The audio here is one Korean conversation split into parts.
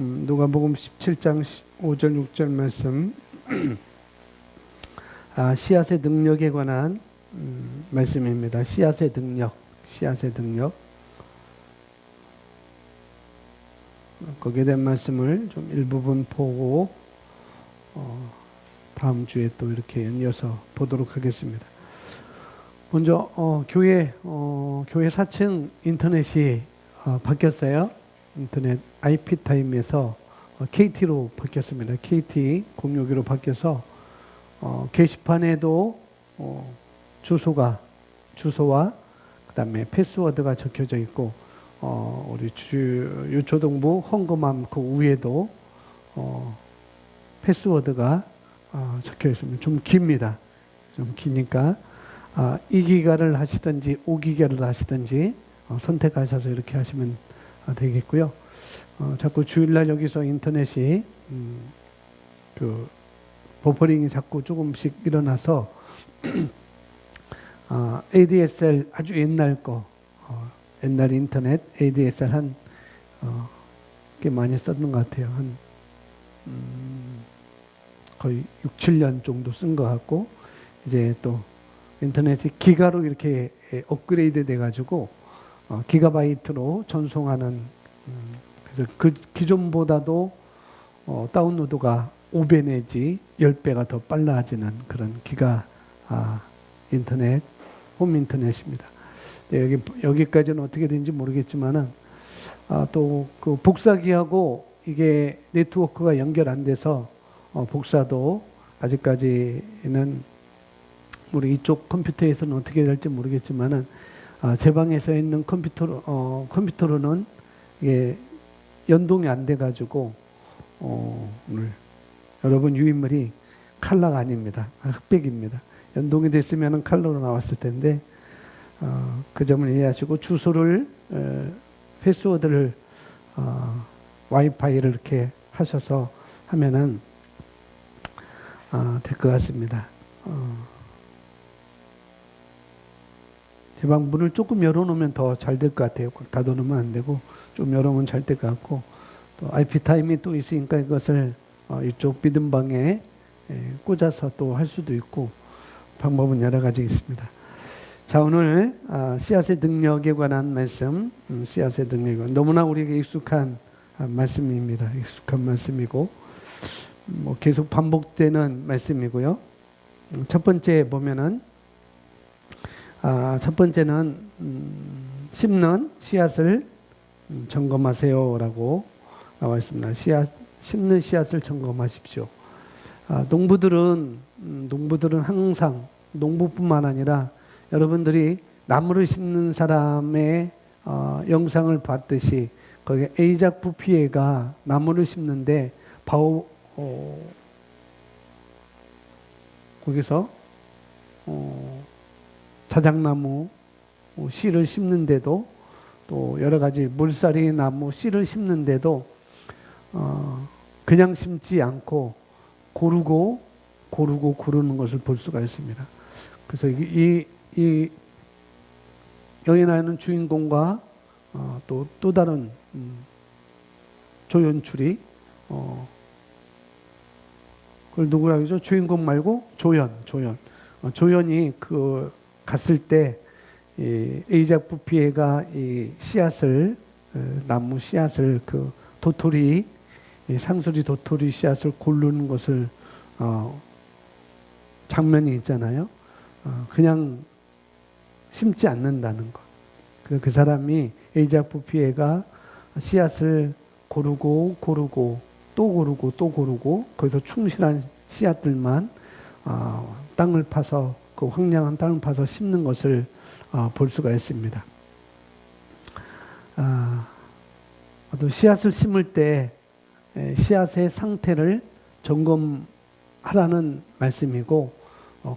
누가복음 17장 5절 6절 말씀 씨앗의 능력에 관한 말씀입니다. 씨앗의 능력. 거기에 대한 말씀을 좀 일부분 보고 다음 주에 또 이렇게 이어서 보도록 하겠습니다. 먼저 교회 4층 인터넷이 바뀌었어요. 인터넷 IP타임에서 KT로 바뀌었습니다. KT 공유기로 바뀌어서 게시판에도 주소와 그다음에 패스워드가 적혀져 있고 우리 유초동부 헌금함 그 위에도 패스워드가 적혀 있습니다. 좀 깁니다. 좀 기니까 2기가를 하시든지 5기가를 하시든지 선택하셔서 이렇게 하시면 되겠고요. 자꾸 주일날 여기서 인터넷이 그 버퍼링이 자꾸 조금씩 일어나서 ADSL 아주 옛날 옛날 인터넷 ADSL 한 꽤 많이 썼는 것 같아요. 한 거의 6, 7년 정도 쓴 것 같고 이제 또 인터넷이 기가로 이렇게 업그레이드 돼가지고 기가바이트로 전송하는 그래서 그 기존보다도 다운로드가 5배 내지 10배가 더 빨라지는 그런 기가 인터넷, 홈 인터넷입니다. 네, 여기까지는 어떻게 되는지 모르겠지만은 또 그 복사기하고 이게 네트워크가 연결 안 돼서 복사도 아직까지는 우리 이쪽 컴퓨터에서는 어떻게 될지 모르겠지만은 제 방에서 있는 컴퓨터로는 이게 연동이 안 돼가지고 오늘 여러분 유인물이 컬러가 아닙니다. 흑백입니다. 연동이 됐으면 컬러로 나왔을 텐데 그 점을 이해하시고 주소를 패스워드를 와이파이를 이렇게 하셔서 하면은 될 것 같습니다. 제 방 문을 조금 열어놓으면 더 잘 될 것 같아요. 닫아놓으면 안 되고 좀 열어놓으면 잘 될 것 같고 또 IP타임이 또 있으니까 이것을 이쪽 비듬방에 꽂아서 또 할 수도 있고 방법은 여러 가지 있습니다. 자, 오늘 씨앗의 능력에 관한 말씀, 씨앗의 능력 너무나 우리에게 익숙한 말씀입니다. 익숙한 말씀이고 뭐 계속 반복되는 말씀이고요. 첫 번째 보면은 첫 번째는 심는 씨앗을 점검하세요라고 나와 있습니다. 심는 씨앗을 점검하십시오. 농부들은 항상 농부뿐만 아니라 여러분들이 나무를 심는 사람의 영상을 봤듯이 거기 에이작 부피에가 나무를 심는데 거기서 자작나무 씨를 심는데도 또 여러 가지 물살이 나무 씨를 심는데도 그냥 심지 않고 고르는 것을 볼 수가 있습니다. 그래서 여기 나오는 주인공과 또 다른 조연출이 그걸 누구라 그러죠? 주인공 말고 조연이 그 갔을 때 에이작 부피에가 이 씨앗을 나무 씨앗을 그 도토리 상수리 도토리 씨앗을 고르는 것을 장면이 있잖아요. 그냥 심지 않는다는 것. 그래서 그 사람이 에이작 부피에가 씨앗을 고르고 또 고르고 거기서 충실한 씨앗들만 땅을 파서 그 황량한 땅을 파서 심는 것을 볼 수가 있습니다. 또 씨앗을 심을 때 씨앗의 상태를 점검하라는 말씀이고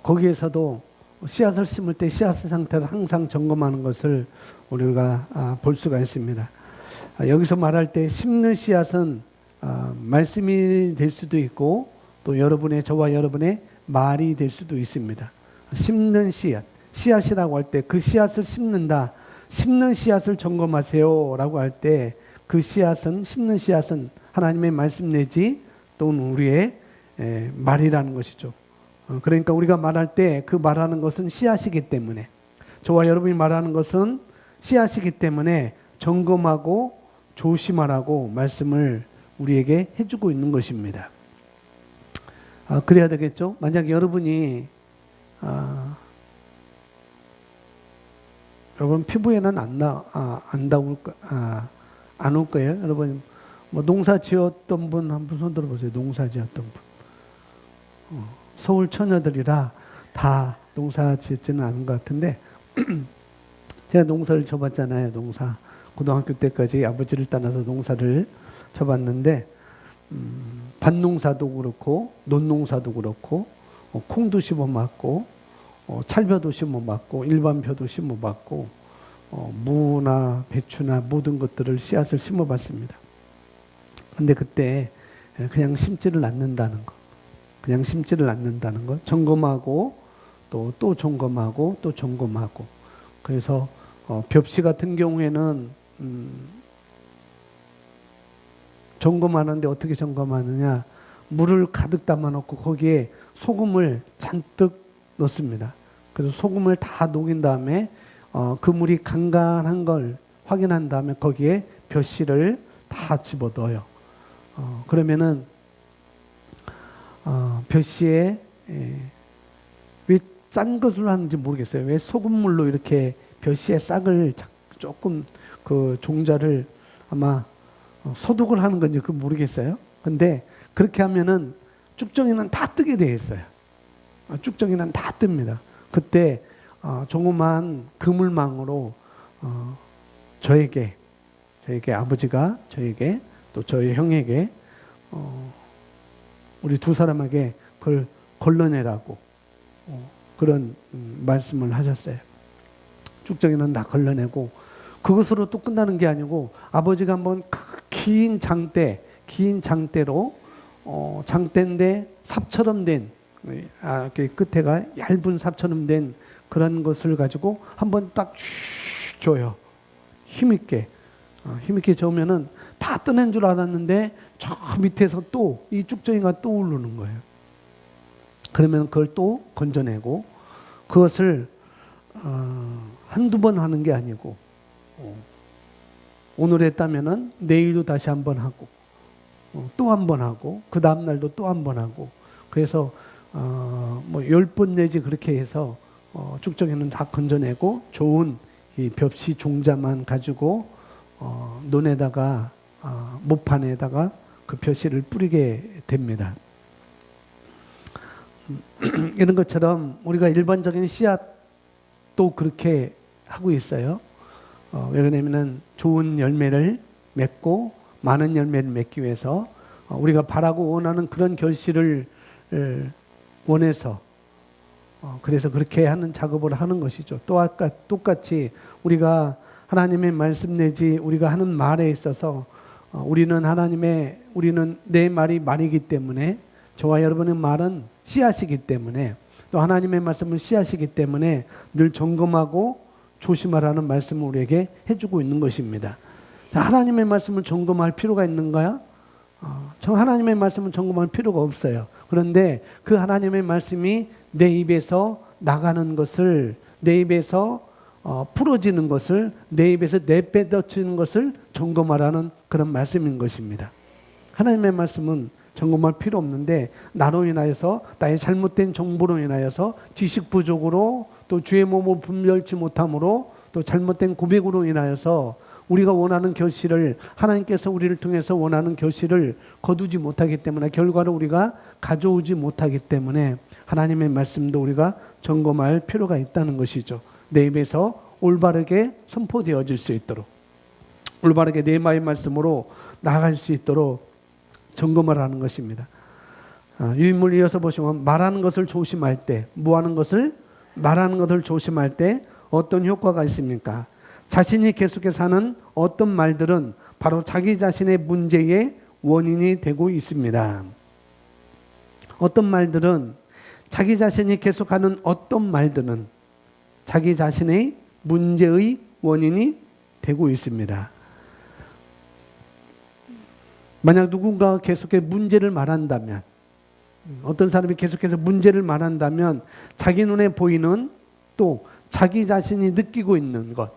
거기에서도 씨앗을 심을 때 씨앗의 상태를 항상 점검하는 것을 우리가 볼 수가 있습니다. 여기서 말할 때 심는 씨앗은 말씀이 될 수도 있고 또 저와 여러분의 말이 될 수도 있습니다. 심는 씨앗이라고 할 때 그 씨앗을 심는 씨앗을 점검하세요 라고 할 때 그 씨앗은 심는 씨앗은 하나님의 말씀 내지 또는 우리의 말이라는 것이죠. 그러니까 우리가 말할 때 그 말하는 것은 씨앗이기 때문에, 저와 여러분이 말하는 것은 씨앗이기 때문에 점검하고 조심하라고 말씀을 우리에게 해주고 있는 것입니다. 그래야 되겠죠? 만약 여러분이 여러분 피부에는 안 올 거예요. 여러분 뭐 농사 지었던 분 한번 손 들어보세요. 농사 지었던 분. 서울 처녀들이라 다 농사 지었지는 않은 것 같은데 제가 농사를 쳐봤잖아요. 농사 고등학교 때까지 아버지를 따라서 농사를 쳐봤는데 밭농사도 그렇고 논농사도 그렇고 콩도 심어봤고 찰벼도 심어봤고 일반벼도 심어봤고 무나 배추나 모든 것들을 씨앗을 심어봤습니다. 근데 그때 그냥 심지를 않는다는 거, 그냥 심지를 않는다는 거, 점검하고 또 점검하고 또 점검하고. 그래서 벽시 같은 경우에는 점검하는데 어떻게 점검하느냐, 물을 가득 담아놓고 거기에 소금을 잔뜩 넣습니다. 그래서 소금을 다 녹인 다음에 그 물이 간간한 걸 확인한 다음에 거기에 벼씨를 다 집어넣어요. 그러면은 벼씨에 왜 짠 것을 하는지 모르겠어요. 왜 소금물로 이렇게 벼씨의 싹을 조금 그 종자를 아마 소독을 하는 건지 그 모르겠어요. 근데 그렇게 하면은 쭉정이는 다 뜨게 되어 있어요. 쭉정이는 다 뜹니다. 그때 조그만 그물망으로 저에게 아버지가 저에게 또 저희 형에게 우리 두 사람에게 그걸 걸러내라고 그런 말씀을 하셨어요. 쭉정이는 다 걸러내고, 그것으로 또 끝나는 게 아니고 아버지가 한번 긴 장대로 장대인데 삽처럼 된 끝에가 얇은 삽처럼 된 그런 것을 가지고 한번 딱 줘요. 힘있게 저으면은 다 떠낸 줄 알았는데 저 밑에서 또 이 쭉정이가 또 오르는 거예요. 그러면 그걸 또 건져내고, 그것을 한두 번 하는 게 아니고 오늘 했다면은 내일도 다시 한 번 하고 또 한 번 하고 그 다음 날도 또 한 번 하고, 그래서 뭐 10번 내지 그렇게 해서 쭉정이는 다 건져내고 좋은 이 벽시 종자만 가지고 논에다가 모판에다가 그 벼씨를 뿌리게 됩니다. 이런 것처럼 우리가 일반적인 씨앗도 그렇게 하고 있어요. 왜 그러냐면은 좋은 열매를 맺고 많은 열매를 맺기 위해서 우리가 바라고 원하는 그런 결실을 원해서 그래서 그렇게 하는 작업을 하는 것이죠. 또 아까 똑같이 우리가 하나님의 말씀 내지 우리가 하는 말에 있어서 우리는 내 말이 말이기 때문에, 저와 여러분의 말은 씨앗이기 때문에, 또 하나님의 말씀은 씨앗이기 때문에 늘 점검하고 조심하라는 말씀을 우리에게 해주고 있는 것입니다. 하나님의 말씀을 점검할 필요가 있는가요? 하나님의 말씀은 점검할 필요가 없어요. 그런데 그 하나님의 말씀이 내 입에서 나가는 것을, 내 입에서 풀어지는 것을, 내 입에서 내뱉어지는 것을 점검하라는 그런 말씀인 것입니다. 하나님의 말씀은 점검할 필요 없는데 나로 인하여서, 나의 잘못된 정보로 인하여서, 지식 부족으로, 또 주의 몸을 분별치 못함으로, 또 잘못된 고백으로 인하여서 우리가 원하는 결실을, 하나님께서 우리를 통해서 원하는 결실을 거두지 못하기 때문에, 결과를 우리가 가져오지 못하기 때문에 하나님의 말씀도 우리가 점검할 필요가 있다는 것이죠. 내 입에서 올바르게 선포되어질 수 있도록, 올바르게 내 마음의 말씀으로 나아갈 수 있도록 점검을 하는 것입니다. 유인물 이어서 보시면 말하는 것을 조심할 때, 말하는 것을 조심할 때 어떤 효과가 있습니까? 자신이 계속해서 하는 어떤 말들은 바로 자기 자신의 문제의 원인이 되고 있습니다. 어떤 말들은, 자기 자신이 계속하는 어떤 말들은 자기 자신의 문제의 원인이 되고 있습니다. 만약 누군가 계속해서 문제를 말한다면, 어떤 사람이 계속해서 문제를 말한다면 자기 눈에 보이는 또 자기 자신이 느끼고 있는 것,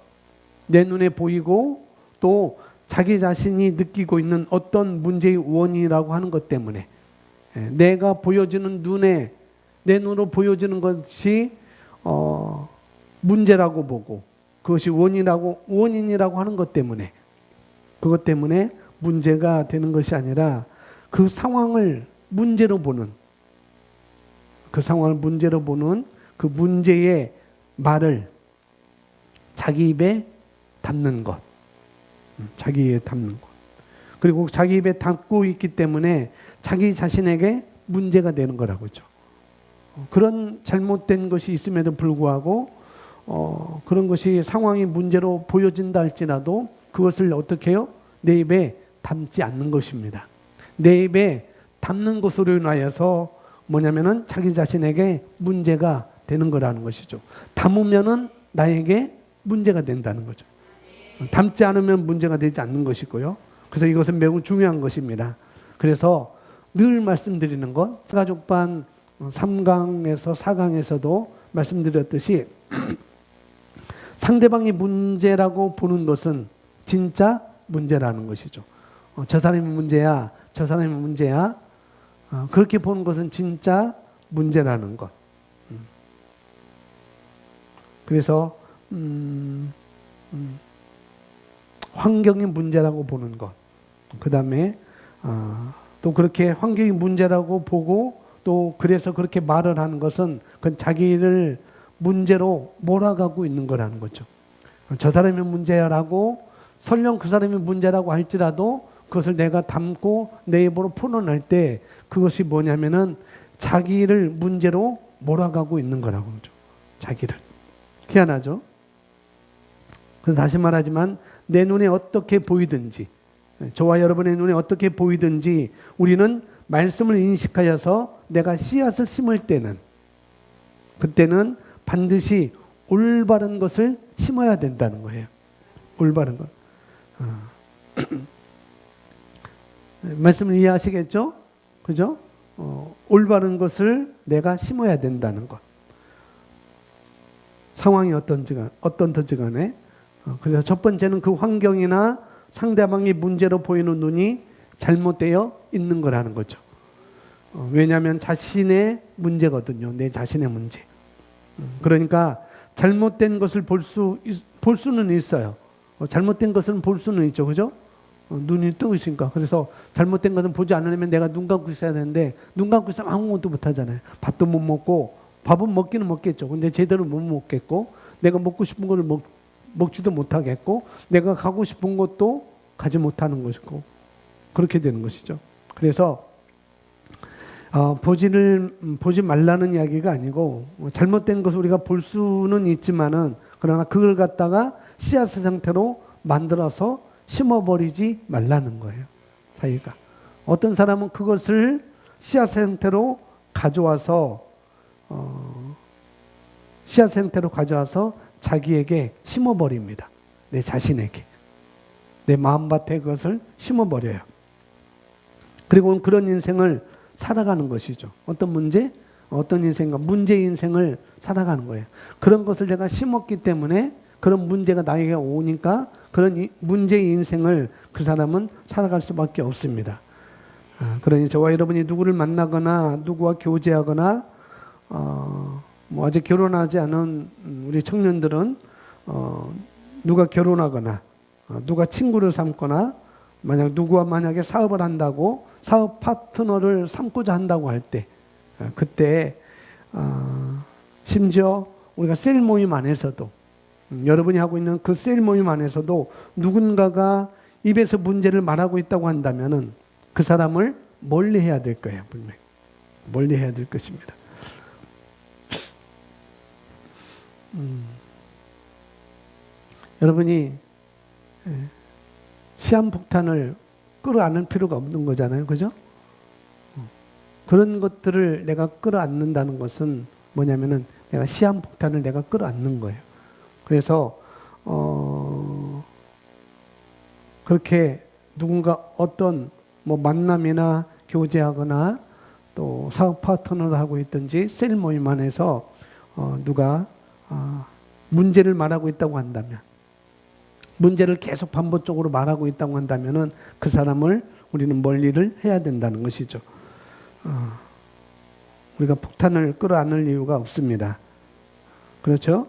내 눈에 보이고 또 자기 자신이 느끼고 있는 어떤 문제의 원인이라고 하는 것 때문에 내가 보여지는 눈에 내 눈으로 보여지는 것이 문제라고 보고 그것이 원인이라고 하는 것 때문에 그것 때문에 문제가 되는 것이 아니라 그 상황을 문제로 보는 그 문제의 말을 자기 입에 담는 것. 자기 입에 담는 것. 그리고 자기 입에 담고 있기 때문에 자기 자신에게 문제가 되는 거라고죠. 그런 잘못된 것이 있음에도 불구하고 그런 것이 상황이 문제로 보여진다 할지라도 그것을 어떻게 해요? 내 입에 담지 않는 것입니다. 내 입에 담는 것으로 인하여서 뭐냐면은 자기 자신에게 문제가 되는 거라는 것이죠. 담으면은 나에게 문제가 된다는 거죠. 담지 않으면 문제가 되지 않는 것이고요. 그래서 이것은 매우 중요한 것입니다. 그래서 늘 말씀드리는 것, 스가족반 3강에서 4강에서도 말씀드렸듯이 상대방이 문제라고 보는 것은 진짜 문제라는 것이죠. 저 사람이 문제야, 저 사람이 문제야. 그렇게 보는 것은 진짜 문제라는 것. 그래서 환경이 문제라고 보는 것. 그 다음에 또 그렇게 환경이 문제라고 보고 또 그래서 그렇게 말을 하는 것은 그건 자기를 문제로 몰아가고 있는 거라는 거죠. 저 사람이 문제라고 설령 그 사람이 문제라고 할지라도 그것을 내가 담고 내 입으로 풀어낼 때 그것이 뭐냐면은 자기를 문제로 몰아가고 있는 거라고 그러죠. 자기를. 희한하죠? 그래서 다시 말하지만 내 눈에 어떻게 보이든지 저와 여러분의 눈에 어떻게 보이든지 우리는 말씀을 인식하여서 내가 씨앗을 심을 때는 그때는 반드시 올바른 것을 심어야 된다는 거예요. 올바른 것. 말씀을 이해하시겠죠? 그죠? 올바른 것을 내가 심어야 된다는 것. 상황이 어떤지 간에. 그래서 첫 번째는 그 환경이나 상대방이 문제로 보이는 눈이 잘못되어 있는 거라는 거죠. 왜냐하면 자신의 문제거든요. 내 자신의 문제. 그러니까 잘못된 것을 볼 수는 있어요. 잘못된 것은 볼 수는 있죠. 그죠? 눈이 뜨고 있으니까. 그래서 잘못된 것은 보지 않으려면 내가 눈 감고 있어야 되는데 눈 감고 있으면 아무것도 못 하잖아요. 밥도 못 먹고 밥은 먹기는 먹겠죠. 근데 제대로 못 먹겠고 내가 먹고 싶은 걸 먹지도 못하겠고 내가 가고 싶은 곳도 가지 못하는 것이고 그렇게 되는 것이죠. 그래서 보지 말라는 이야기가 아니고 잘못된 것을 우리가 볼 수는 있지만은 그러나 그걸 갖다가 씨앗 상태로 만들어서 심어버리지 말라는 거예요. 자기가. 어떤 사람은 그것을 씨앗 상태로 가져와서 자기에게 심어버립니다. 내 자신에게. 내 마음밭에 그것을 심어버려요. 그리고 그런 인생을 살아가는 것이죠. 어떤 문제? 어떤 인생과 문제 인생을 살아가는 거예요. 그런 것을 내가 심었기 때문에 그런 문제가 나에게 오니까 그런 문제 인생을 그 사람은 살아갈 수밖에 없습니다. 그러니 저와 여러분이 누구를 만나거나 누구와 교제하거나 아직 결혼하지 않은 우리 청년들은 누가 결혼하거나 누가 친구를 삼거나 만약에 사업을 한다고 사업 파트너를 삼고자 한다고 할 때 그때 심지어 우리가 셀 모임 안에서도 여러분이 하고 있는 그 셀 모임 안에서도 누군가가 입에서 문제를 말하고 있다고 한다면은 그 사람을 멀리 해야 될 거예요. 분명히 멀리 해야 될 것입니다. 여러분이 시한폭탄을 끌어안을 필요가 없는 거잖아요. 그죠? 그런 것들을 내가 끌어안는다는 것은 뭐냐면은 내가 시한폭탄을 내가 끌어안는 거예요. 그래서 그렇게 누군가 어떤 뭐 만남이나 교제하거나 또 사업 파트너를 하고 있든지 셀 모임 안에서 누가 문제를 말하고 있다고 한다면, 문제를 계속 반복적으로 말하고 있다고 한다면은 그 사람을 우리는 멀리를 해야 된다는 것이죠. 우리가 폭탄을 끌어안을 이유가 없습니다. 그렇죠?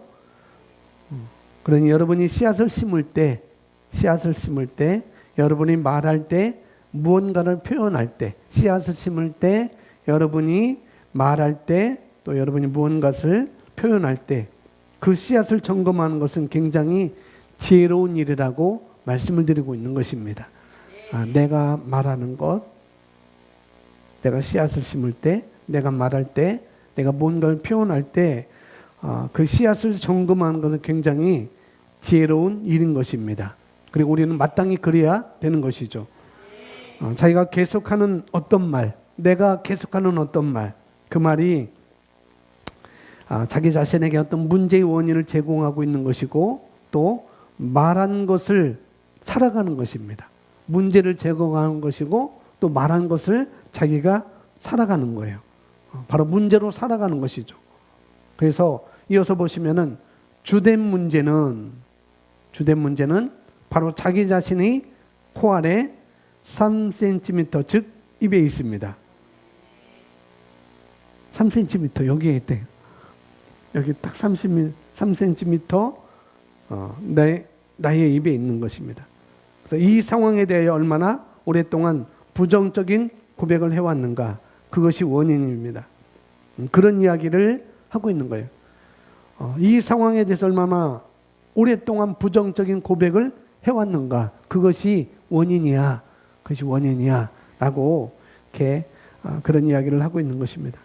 그러니 여러분이 씨앗을 심을 때, 여러분이 말할 때, 무언가를 표현할 때, 씨앗을 심을 때, 여러분이 말할 때, 또 여러분이 무언가를 표현할 때, 그 씨앗을 점검하는 것은 굉장히 지혜로운 일이라고 말씀을 드리고 있는 것입니다. 내가 말하는 것, 내가 씨앗을 심을 때, 내가 말할 때, 내가 뭔가를 표현할 때, 그 씨앗을 점검하는 것은 굉장히 지혜로운 일인 것입니다. 그리고 우리는 마땅히 그래야 되는 것이죠. 자기가 계속하는 어떤 말, 내가 계속하는 어떤 말, 그 말이 자기 자신에게 어떤 문제의 원인을 제공하고 있는 것이고, 또 말한 것을 살아가는 것입니다. 문제를 제공하는 것이고, 또 말한 것을 자기가 살아가는 거예요. 바로 문제로 살아가는 것이죠. 그래서 이어서 보시면은 주된 문제는 바로 자기 자신의 코 아래 3cm, 즉 입에 있습니다. 3cm 여기에 있대요. 여기 딱 3cm 나의 입에 있는 것입니다. 그래서 이 상황에 대해 얼마나 오랫동안 부정적인 고백을 해왔는가, 그것이 원인입니다. 그런 이야기를 하고 있는 거예요. 이 상황에 대해서 얼마나 오랫동안 부정적인 고백을 해왔는가, 그것이 원인이야 라고 이렇게 그런 이야기를 하고 있는 것입니다.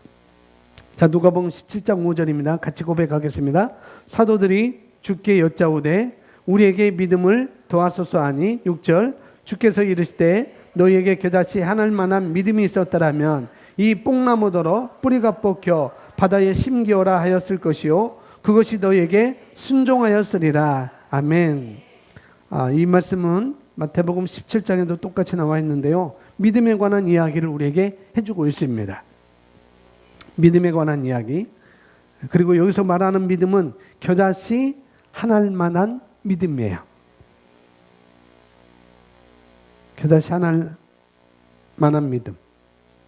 자, 누가복음 17장 5절입니다. 같이 고백하겠습니다. 사도들이 주께 여짜오되 우리에게 믿음을 더하소서 하니, 6절, 주께서 이르시되 너희에게 겨자씨 하나일 만한 믿음이 있었더라면 이 뽕나무더러 뿌리가 뽑혀 바다에 심기어라 하였을 것이요 그것이 너희에게 순종하였으리라. 아멘. 이 말씀은 마태복음 17장에도 똑같이 나와 있는데요, 믿음에 관한 이야기를 우리에게 해주고 있습니다. 믿음에 관한 이야기. 그리고 여기서 말하는 믿음은 겨자씨 하나일 만한 믿음이에요. 겨자씨 하나일 만한 믿음.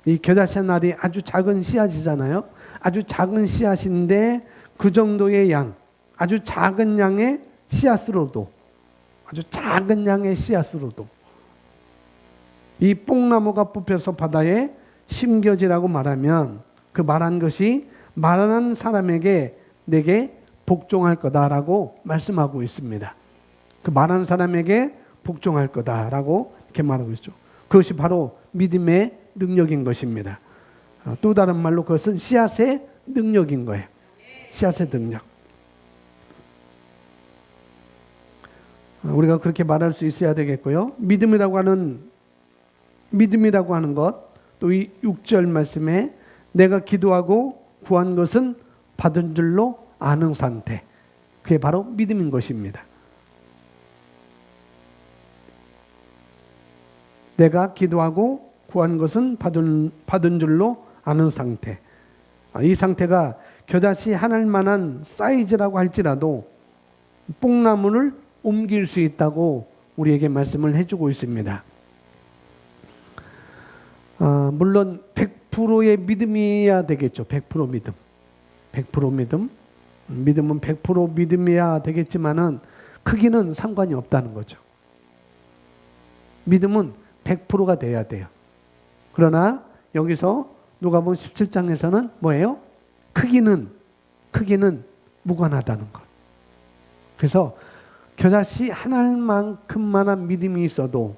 이 겨자씨 하나이 아주 작은 씨앗이잖아요. 아주 작은 씨앗인데 그 정도의 양, 아주 작은 양의 씨앗으로도, 이 뽕나무가 뽑혀서 바다에 심겨지라고 말하면, 그 말한 것이 말하는 사람에게 내게 복종할 거다라고 말씀하고 있습니다. 그 말하는 사람에게 복종할 거다라고 이렇게 말하고 있죠. 그것이 바로 믿음의 능력인 것입니다. 또 다른 말로 그것은 씨앗의 능력인 거예요. 씨앗의 능력. 우리가 그렇게 말할 수 있어야 되겠고요. 믿음이라고 하는 것, 또 이 6절 말씀에 내가 기도하고 구한 것은 받은 줄로 아는 상태, 그게 바로 믿음인 것입니다. 내가 기도하고 구한 것은 받은 줄로 아는 상태. 이 상태가 겨자씨 하나일 만한 사이즈라고 할지라도 뽕나무를 옮길 수 있다고 우리에게 말씀을 해주고 있습니다. 물론 100%의 믿음이어야 되겠죠. 100% 믿음. 100% 믿음. 믿음은 100% 믿음이어야 되겠지만은 크기는 상관이 없다는 거죠. 믿음은 100%가 돼야 돼요. 그러나 여기서 누가복음 17장에서는 뭐예요? 크기는 무관하다는 것. 그래서 겨자씨 하나만큼만한 믿음이 있어도,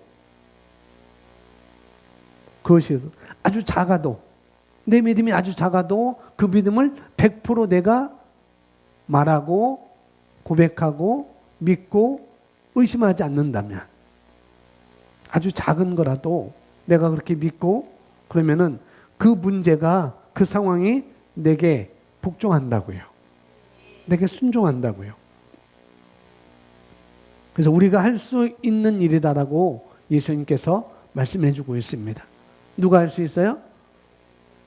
그것이 아주 작아도, 내 믿음이 아주 작아도 그 믿음을 100% 내가 말하고 고백하고 믿고 의심하지 않는다면, 아주 작은 거라도 내가 그렇게 믿고 그러면은 그 문제가, 그 상황이 내게 복종한다고요. 내게 순종한다고요. 그래서 우리가 할 수 있는 일이다라고 예수님께서 말씀해 주고 있습니다. 누가 할 수 있어요?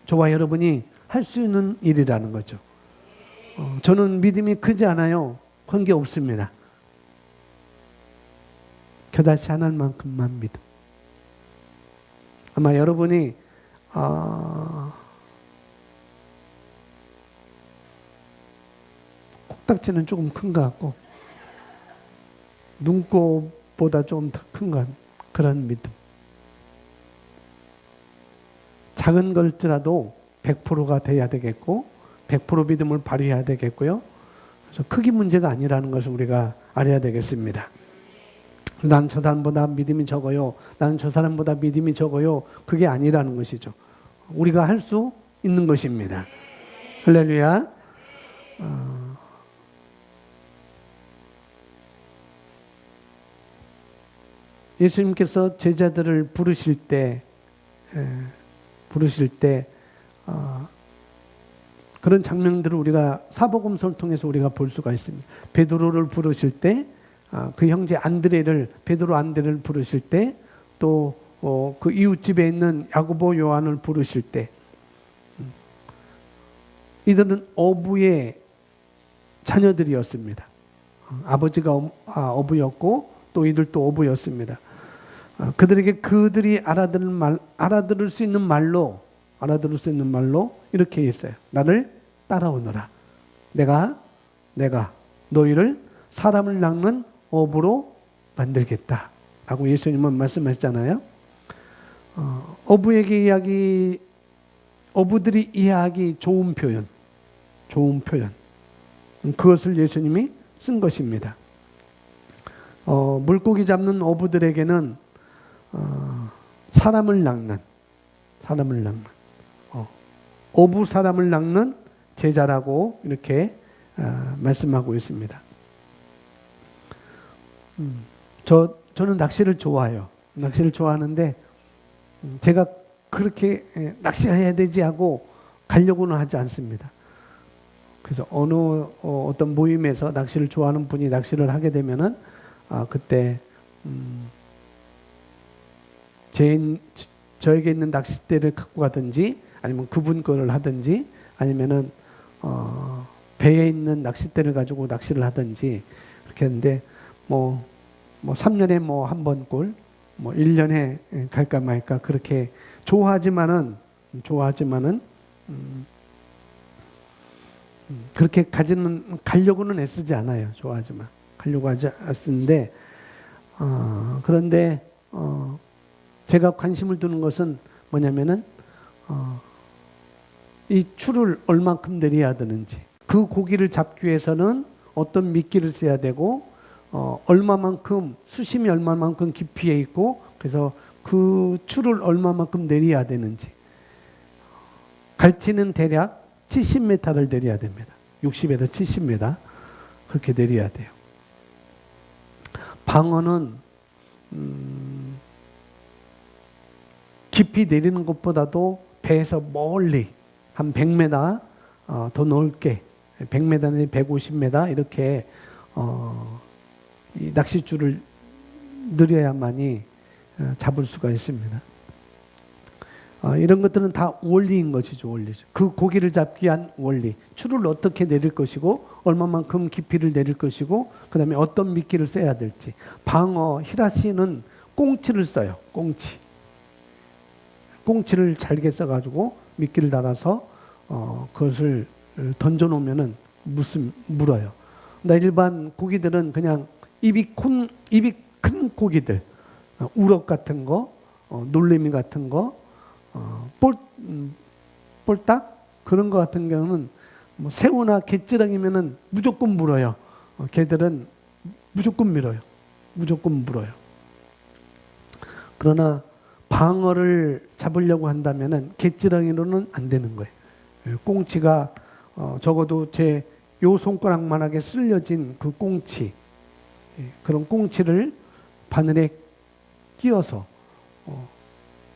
저와 여러분이 할 수 있는 일이라는 거죠. 저는 믿음이 크지 않아요. 관계 없습니다. 겨다시 하나만큼만 믿음. 아마 여러분이 콕딱지는 조금 큰 것 같고 눈곱보다 좀 더 큰 건 그런 믿음. 작은 걸지라도 100%가 돼야 되겠고 100% 믿음을 발휘해야 되겠고요. 그래서 크기 문제가 아니라는 것을 우리가 알아야 되겠습니다. 나는 저 사람보다 믿음이 적어요. 나는 저 사람보다 믿음이 적어요. 그게 아니라는 것이죠. 우리가 할 수 있는 것입니다. 할렐루야. 예수님께서 제자들을 부르실 때 그런 장면들을 우리가 사복음서를 통해서 우리가 볼 수가 있습니다. 베드로를 부르실 때, 그 형제 안드레를 베드로 안드레를 부르실 때, 또 그 이웃집에 있는 야고보 요한을 부르실 때, 이들은 어부의 자녀들이었습니다. 아버지가 어부였고 또 이들도 어부였습니다. 그들에게 그들이 알아들을 수 있는 말로 이렇게 했어요. 나를 따라오너라. 내가 너희를 사람을 낚는 어부로 만들겠다. 라고 예수님은 말씀하셨잖아요. 어부들이 이해하기 좋은 표현. 그것을 예수님이 쓴 것입니다. 물고기 잡는 어부들에게는 사람을 낚는 어부 사람을 낚는 제자라고 이렇게 말씀하고 있습니다. 저는 낚시를 좋아해요. 낚시를 좋아하는데 제가 그렇게 낚시해야 되지 하고 가려고는 하지 않습니다. 그래서 어떤 모임에서 낚시를 좋아하는 분이 낚시를 하게 되면은 그때 저에게 있는 낚싯대를 갖고 가든지 아니면 그분 거를 하든지 아니면은 배에 있는 낚싯대를 가지고 낚시를 하든지 그렇게 했는데 뭐 3년에 한 번꼴 1년에 갈까 말까 그렇게 좋아하지만은 그렇게 가려고는 애쓰지 않아요. 좋아하지만 가려고 하지 않는데 그런데 제가 관심을 두는 것은 뭐냐면은 이 추를 얼만큼 내려야 되는지, 그 고기를 잡기 위해서는 어떤 미끼를 써야 되고 얼마만큼 수심이 얼마만큼 깊이에 있고 그래서 그 추를 얼마만큼 내려야 되는지. 갈치는 대략 70m를 내려야 됩니다. 60에서 70m 그렇게 내려야 돼요. 방어는 깊이 내리는 것보다도 배에서 멀리 한 100m 더 넓게 100m 내지 150m 이렇게 이 낚싯줄을 늘려야만이 잡을 수가 있습니다. 이런 것들은 다 원리인 것이죠. 원리죠. 그 고기를 잡기 위한 원리. 추를 어떻게 내릴 것이고 얼마만큼 깊이를 내릴 것이고 그 다음에 어떤 미끼를 써야 될지. 방어 히라시는 꽁치를 써요. 꽁치를 잘게 써가지고 미끼를 달아서 그것을 던져놓으면은 물어요. 근데 일반 고기들은 그냥 입이 큰 고기들, 우럭 같은 거, 놀래미 같은 거, 볼딱 그런 거 같은 경우는 새우나 갯지렁이면은 무조건 물어요. 개들은 무조건 물어요. 그러나 방어를 잡으려고 한다면은 갯지렁이로는 안 되는 거예요. 꽁치가 적어도 제 요 손가락만하게 쓸려진 그 꽁치, 그런 꽁치를 바늘에 끼워서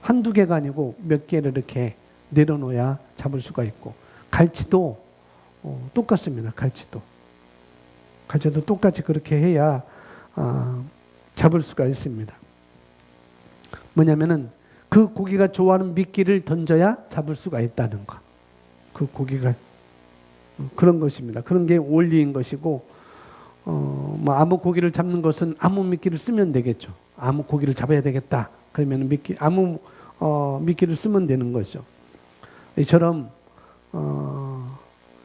한두 개가 아니고 몇 개를 이렇게 내려놓아야 잡을 수가 있고, 갈치도 똑같습니다. 갈치도 똑같이 그렇게 해야 잡을 수가 있습니다. 뭐냐면은 그 고기가 좋아하는 미끼를 던져야 잡을 수가 있다는 것. 그 고기가 그런 것입니다. 그런 게 원리인 것이고, 뭐 아무 고기를 잡는 것은 아무 미끼를 쓰면 되겠죠. 아무 고기를 잡아야 되겠다. 그러면 아무 미끼를 쓰면 되는 거죠. 이처럼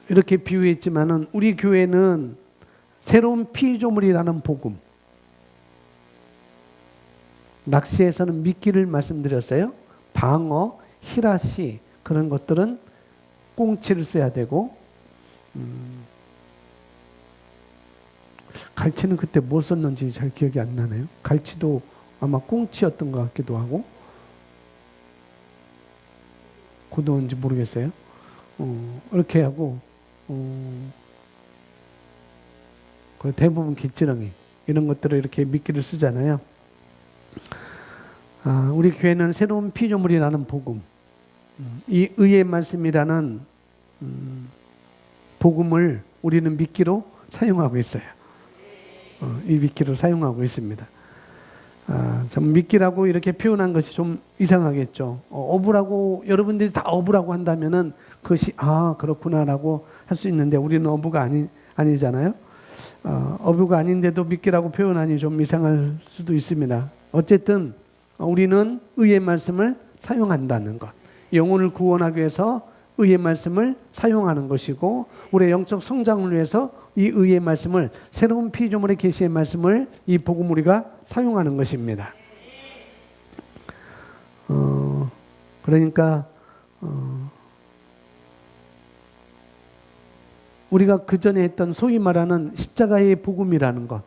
이렇게 비유했지만은 우리 교회는 새로운 피조물이라는 복음. 낚시에서는 미끼를 말씀드렸어요. 방어, 히라시 그런 것들은 꽁치를 써야 되고, 갈치는 그때 뭐 썼는지 잘 기억이 안 나네요. 갈치도 아마 꽁치였던 것 같기도 하고, 고등어인지 모르겠어요. 이렇게 하고, 대부분 깃지렁이 이런 것들을 이렇게 미끼를 쓰잖아요. 우리 교회는 새로운 피조물이라는 복음, 이 의의 말씀이라는 복음을 우리는 미끼로 사용하고 있어요. 이 미끼로 사용하고 있습니다. 좀 미끼라고 이렇게 표현한 것이 좀 이상하겠죠. 어부라고 여러분들이 다 어부라고 한다면은 그것이 그렇구나라고 할 수 있는데 우리는 어부가 아니잖아요. 어부가 아닌데도 미끼라고 표현하니 좀 이상할 수도 있습니다. 어쨌든 우리는 의의 말씀을 사용한다는 것. 영혼을 구원하기 위해서 의의 말씀을 사용하는 것이고 우리의 영적 성장을 위해서 이 의의 말씀을 새로운 피조물의 계시의 말씀을 이 복음 우리가 사용하는 것입니다. 그러니까 우리가 그 전에 했던 소위 말하는 십자가의 복음이라는 것,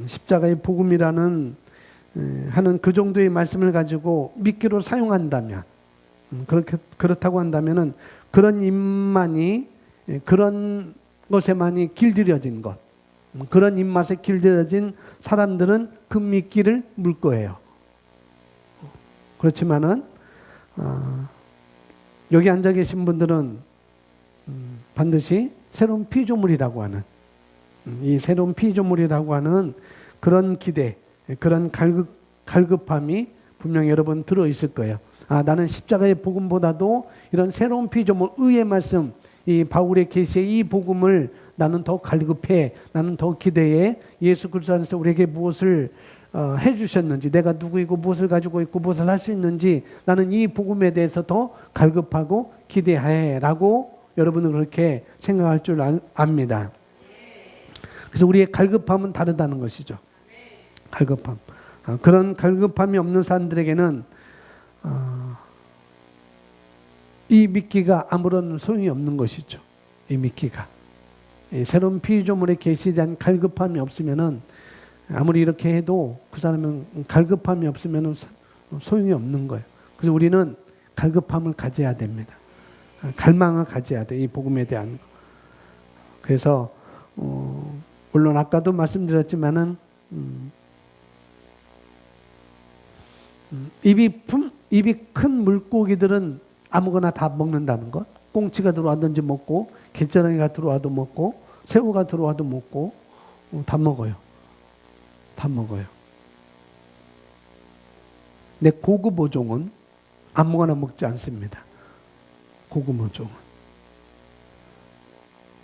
십자가의 복음이라는 하는 그 정도의 말씀을 가지고 미끼로 사용한다면, 그렇다고 한다면은 그런 입만이 그런 것에만이 길들여진 것, 그런 입맛에 길들여진 사람들은 그 미끼를 물 거예요. 그렇지만은 여기 앉아 계신 분들은 반드시 새로운 피조물이라고 하는 이 새로운 피조물이라고 하는 그런 기대, 그런 갈급함이 분명히 여러분 들어 있을 거예요. 나는 십자가의 복음보다도 이런 새로운 피조물 의의 말씀, 이 바울의 계시의 이 복음을 나는 더 갈급해, 나는 더 기대해. 예수 그리스도 안에서 우리에게 무엇을 해주셨는지, 내가 누구이고 무엇을 가지고 있고 무엇을 할 수 있는지 나는 이 복음에 대해서 더 갈급하고 기대해라고 여러분은 그렇게 생각할 줄 압니다. 그래서 우리의 갈급함은 다르다는 것이죠. 갈급함. 그런 갈급함이 없는 사람들에게는 이 미끼가 아무런 소용이 없는 것이죠. 이 미끼가. 새로운 피조물의 계시에 대한 갈급함이 없으면은 아무리 이렇게 해도 그 사람은 갈급함이 없으면은 소용이 없는 거예요. 그래서 우리는 갈급함을 가져야 됩니다. 갈망을 가져야 돼. 이 복음에 대한. 그래서 물론 아까도 말씀드렸지만은 입이 큰 물고기들은 아무거나 다 먹는다는 것. 꽁치가 들어와든지 먹고, 갯자랑이가 들어와도 먹고, 새우가 들어와도 먹고, 다 먹어요. 다 먹어요. 근데 고급 어종은 아무거나 먹지 않습니다. 고급 어종은.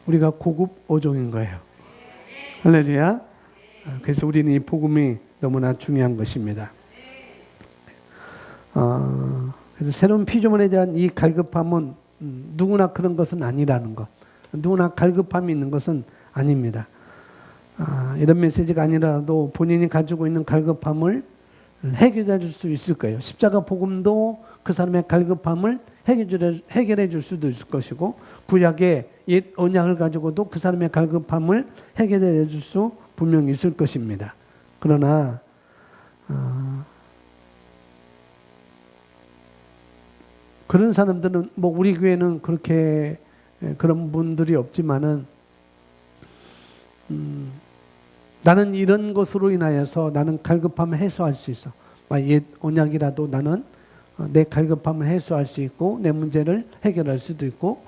우리가 고급 어종인 거예요. 할렐루야. 그래서 우리는 이 복음이 너무나 중요한 것입니다. 그래서 새로운 피조물에 대한 이 갈급함은 누구나 그런 것은 아니라는 것. 누구나 갈급함이 있는 것은 아닙니다. 이런 메시지가 아니라도 본인이 가지고 있는 갈급함을 해결해 줄 수 있을 거예요. 십자가 복음도 그 사람의 갈급함을 해결해 줄 수도 있을 것이고 구약의 옛 언약을 가지고도 그 사람의 갈급함을 해결해 줄 수 분명히 있을 것입니다. 그러나 그런 사람들은 뭐 우리 교회는 그렇게 그런 분들이 없지만은 나는 이런 것으로 인하여서 나는 갈급함을 해소할 수 있어. 옛 언약이라도 나는 내 갈급함을 해소할 수 있고 내 문제를 해결할 수도 있고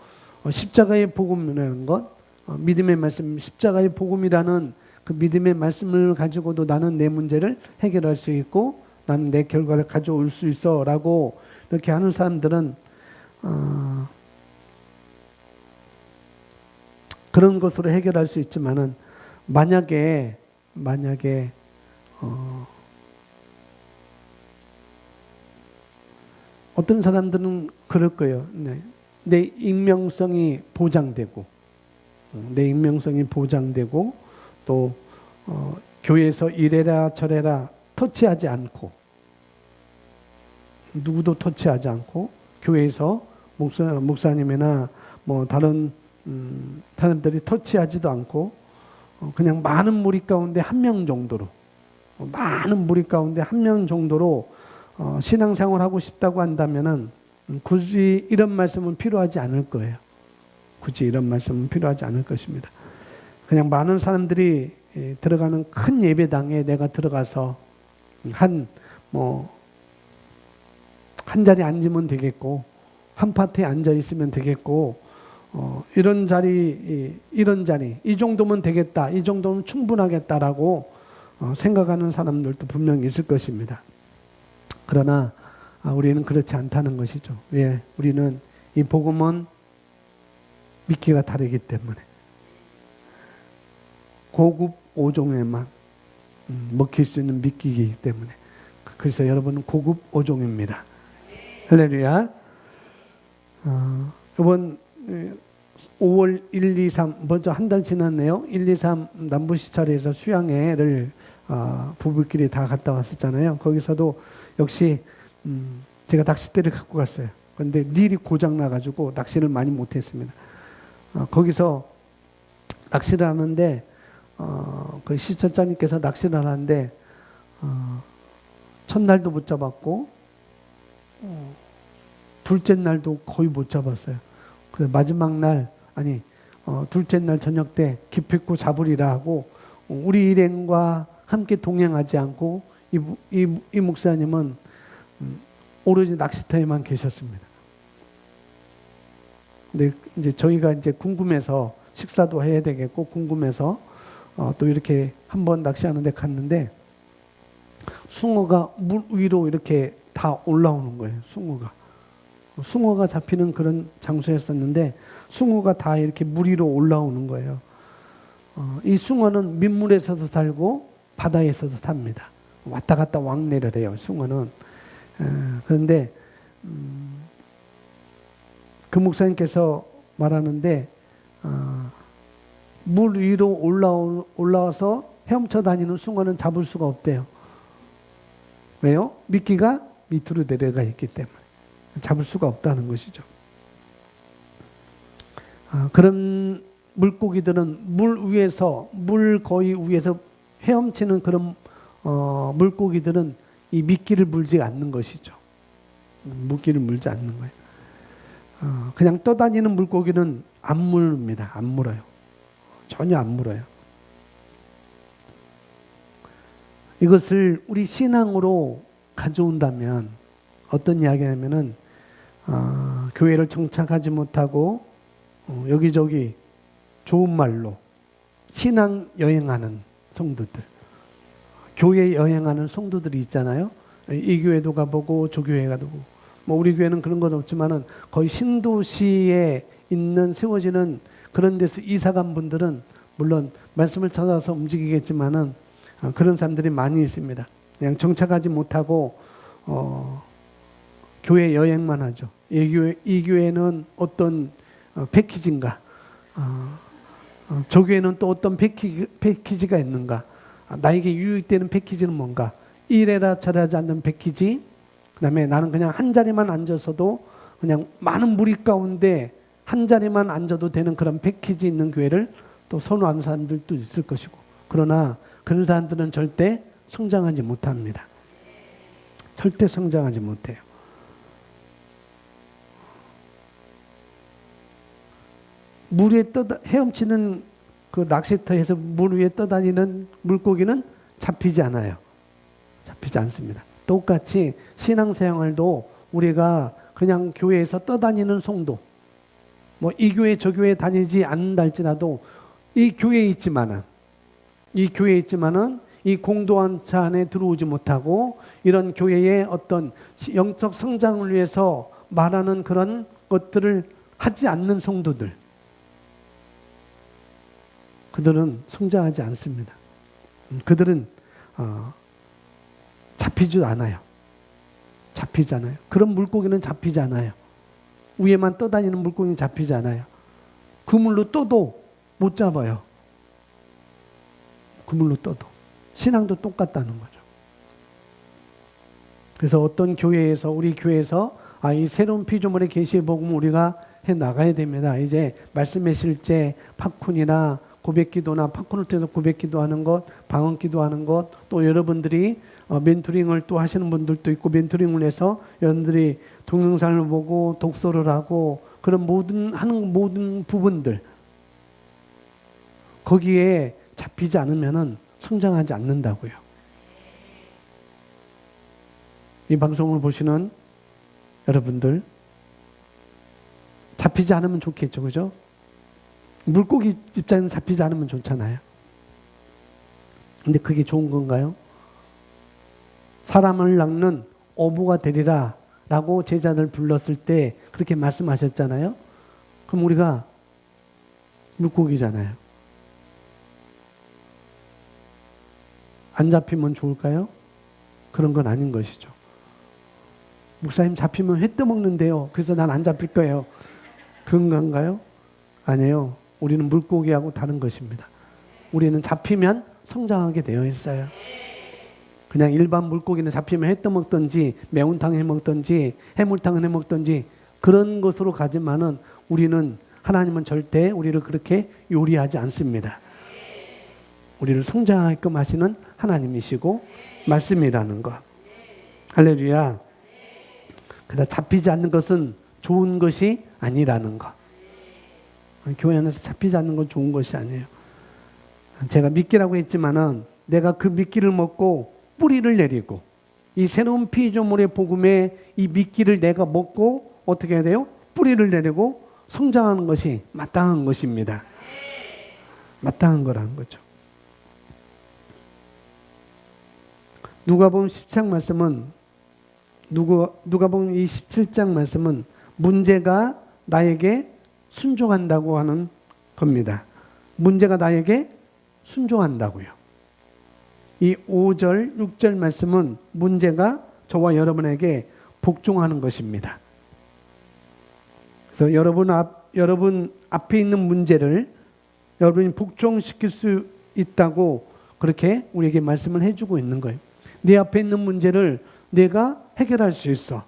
십자가의 복음이라는 것, 믿음의 말씀, 십자가의 복음이라는 그 믿음의 말씀을 가지고도 나는 내 문제를 해결할 수 있고 나는 내 결과를 가져올 수 있어 라고 이렇게 하는 사람들은 그런 것으로 해결할 수 있지만은 만약에 어떤 사람들은 그럴 거예요. 네. 내 익명성이 보장되고 또 교회에서 이래라 저래라 터치하지 않고 누구도 터치하지 않고 교회에서 목사님이나 뭐 다른 사람들이 터치하지도 않고 그냥 많은 무리 가운데 한 명 정도로 신앙생활 하고 싶다고 한다면은 굳이 이런 말씀은 필요하지 않을 거예요. 굳이 이런 말씀은 필요하지 않을 것입니다. 그냥 많은 사람들이 들어가는 큰 예배당에 내가 들어가서 한 자리 앉으면 되겠고 한 파트에 앉아 있으면 되겠고 이런 자리 이 정도면 되겠다, 이 정도면 충분하겠다라고 생각하는 사람들도 분명히 있을 것입니다. 그러나 우리는 그렇지 않다는 것이죠. 왜? 우리는 이 복음은 믿기가 다르기 때문에 고급 5종에만 먹힐 수 있는 믿기이기 때문에 그래서 여러분은 고급 5종입니다. 할렐루야. 이번 5월 1, 2, 3 먼저 한 달 지났네요. 1, 2, 3 남부시찰에서 수양회를 부부끼리 다 갔다 왔었잖아요. 거기서도 역시 제가 낚싯대를 갖고 갔어요. 그런데 릴이 고장 나가지고 낚시를 많이 못했습니다. 거기서 낚시를 하는데 그 시설자님께서 낚시를 하는데 첫날도 못 잡았고 둘째 날도 거의 못 잡았어요. 그래서 마지막 날 둘째 날 저녁 때 기필코 잡으리라 하고 우리 일행과 함께 동행하지 않고 이 목사님은 오로지 낚시터에만 계셨습니다. 근데 이제 저희가 이제 궁금해서 식사도 해야 되겠고 궁금해서 또 이렇게 한번 낚시하는 데 갔는데 숭어가 물 위로 이렇게 다 올라오는 거예요. 숭어가 잡히는 그런 장소였었는데 숭어가 다 이렇게 물 위로 올라오는 거예요. 이 숭어는 민물에서도 살고 바다에서도 삽니다. 왔다 갔다 왕래를 해요. 숭어는. 그런데 그 목사님께서 말하는데 물 위로 올라와서 헤엄쳐 다니는 숭어는 잡을 수가 없대요. 왜요? 미끼가 밑으로 내려가 있기 때문에 잡을 수가 없다는 것이죠. 그런 물고기들은 물 거의 위에서 헤엄치는 그런 물고기들은 이 미끼를 물지 않는 것이죠. 미끼를 물지 않는 거예요. 그냥 떠다니는 물고기는 안 물습니다. 안 물어요. 전혀 안 물어요. 이것을 우리 신앙으로 가져온다면 어떤 이야기냐면은 교회를 정착하지 못하고 여기저기 좋은 말로 신앙 여행하는 성도들, 교회 여행하는 성도들이 있잖아요. 이 교회도 가보고 저 교회 가보고 뭐 우리 교회는 그런 건 없지만은 거의 신도시에 있는 세워지는 그런 데서 이사간 분들은 물론 말씀을 찾아서 움직이겠지만은 그런 사람들이 많이 있습니다. 그냥 정착하지 못하고 교회 여행만 하죠. 이 교회는 어떤 패키지인가? 저 교회는 또 어떤 패키지가 있는가? 나에게 유익되는 패키지는 뭔가? 이래라 저래하지 않는 패키지. 그다음에 나는 그냥 한 자리만 앉아서도 그냥 많은 무리 가운데 한 자리만 앉아도 되는 그런 패키지 있는 교회를 또 선호하는 사람들도 있을 것이고. 그러나 그런 사람들은 절대 성장하지 못합니다. 절대 성장하지 못해요. 물 위에 헤엄치는 그 낚시터에서 물 위에 떠다니는 물고기는 잡히지 않아요. 잡히지 않습니다. 똑같이 신앙생활도 우리가 그냥 교회에서 떠다니는 성도, 뭐 이 교회 저 교회 다니지 않는다 할지라도 이 교회에 있지만은 이 공동체 안에 들어오지 못하고 이런 교회의 어떤 영적 성장을 위해서 말하는 그런 것들을 하지 않는 성도들, 그들은 성장하지 않습니다. 그들은 잡히지 않아요. 잡히지 않아요. 그런 물고기는 잡히지 않아요. 위에만 떠다니는 물고기는 잡히지 않아요. 그물로 떠도 못 잡아요. 그물로 떠도. 신앙도 똑같다는 거죠. 그래서 어떤 교회에서, 우리 교회에서 이 새로운 피조물의 계시의 복음을 우리가 해 나가야 됩니다. 이제 말씀의 실제, 팝콘이나 고백기도나 팝콘을 통해서 고백기도하는 것, 방언기도하는 것, 또 여러분들이 멘토링을 또 하시는 분들도 있고, 멘토링을 해서 여러분들이 동영상을 보고 독서를 하고 그런 하는 모든 부분들, 거기에 잡히지 않으면은 성장하지 않는다고요. 이 방송을 보시는 여러분들, 잡히지 않으면 좋겠죠, 그죠? 물고기 입장에서 잡히지 않으면 좋잖아요. 근데 그게 좋은 건가요? 사람을 낚는 어부가 되리라 라고 제자들 불렀을 때 그렇게 말씀하셨잖아요. 그럼 우리가 물고기잖아요. 안 잡히면 좋을까요? 그런 건 아닌 것이죠. 목사님 잡히면 회 떠먹는데요. 그래서 난 안 잡힐 거예요. 그건가요? 아니에요. 우리는 물고기하고 다른 것입니다. 우리는 잡히면 성장하게 되어 있어요. 그냥 일반 물고기는 잡히면 회 떠먹든지 매운탕 해먹든지 해물탕 해먹든지 그런 것으로 가지만은 우리는, 하나님은 절대 우리를 그렇게 요리하지 않습니다. 우리를 성장하게끔 하시는 하나님이시고 말씀이라는 것. 할렐루야. 그러나 잡히지 않는 것은 좋은 것이 아니라는 것. 교회 안에서 잡히지 않는 건 좋은 것이 아니에요. 제가 미끼라고 했지만은 내가 그 미끼를 먹고 뿌리를 내리고 이 새로운 피조물의 복음에 이 미끼를 내가 먹고 어떻게 해야 돼요? 뿌리를 내리고 성장하는 것이 마땅한 것입니다. 마땅한 거라는 거죠. 누가복음 10장 말씀은 누가복음 이 17장 말씀은 문제가 나에게 순종한다고 하는 겁니다. 문제가 나에게 순종한다고요. 이 5절, 6절 말씀은 문제가 저와 여러분에게 복종하는 것입니다. 그래서 여러분 앞에 있는 문제를 여러분이 복종시킬 수 있다고 그렇게 우리에게 말씀을 해주고 있는 거예요. 내 앞에 있는 문제를 내가 해결할 수 있어.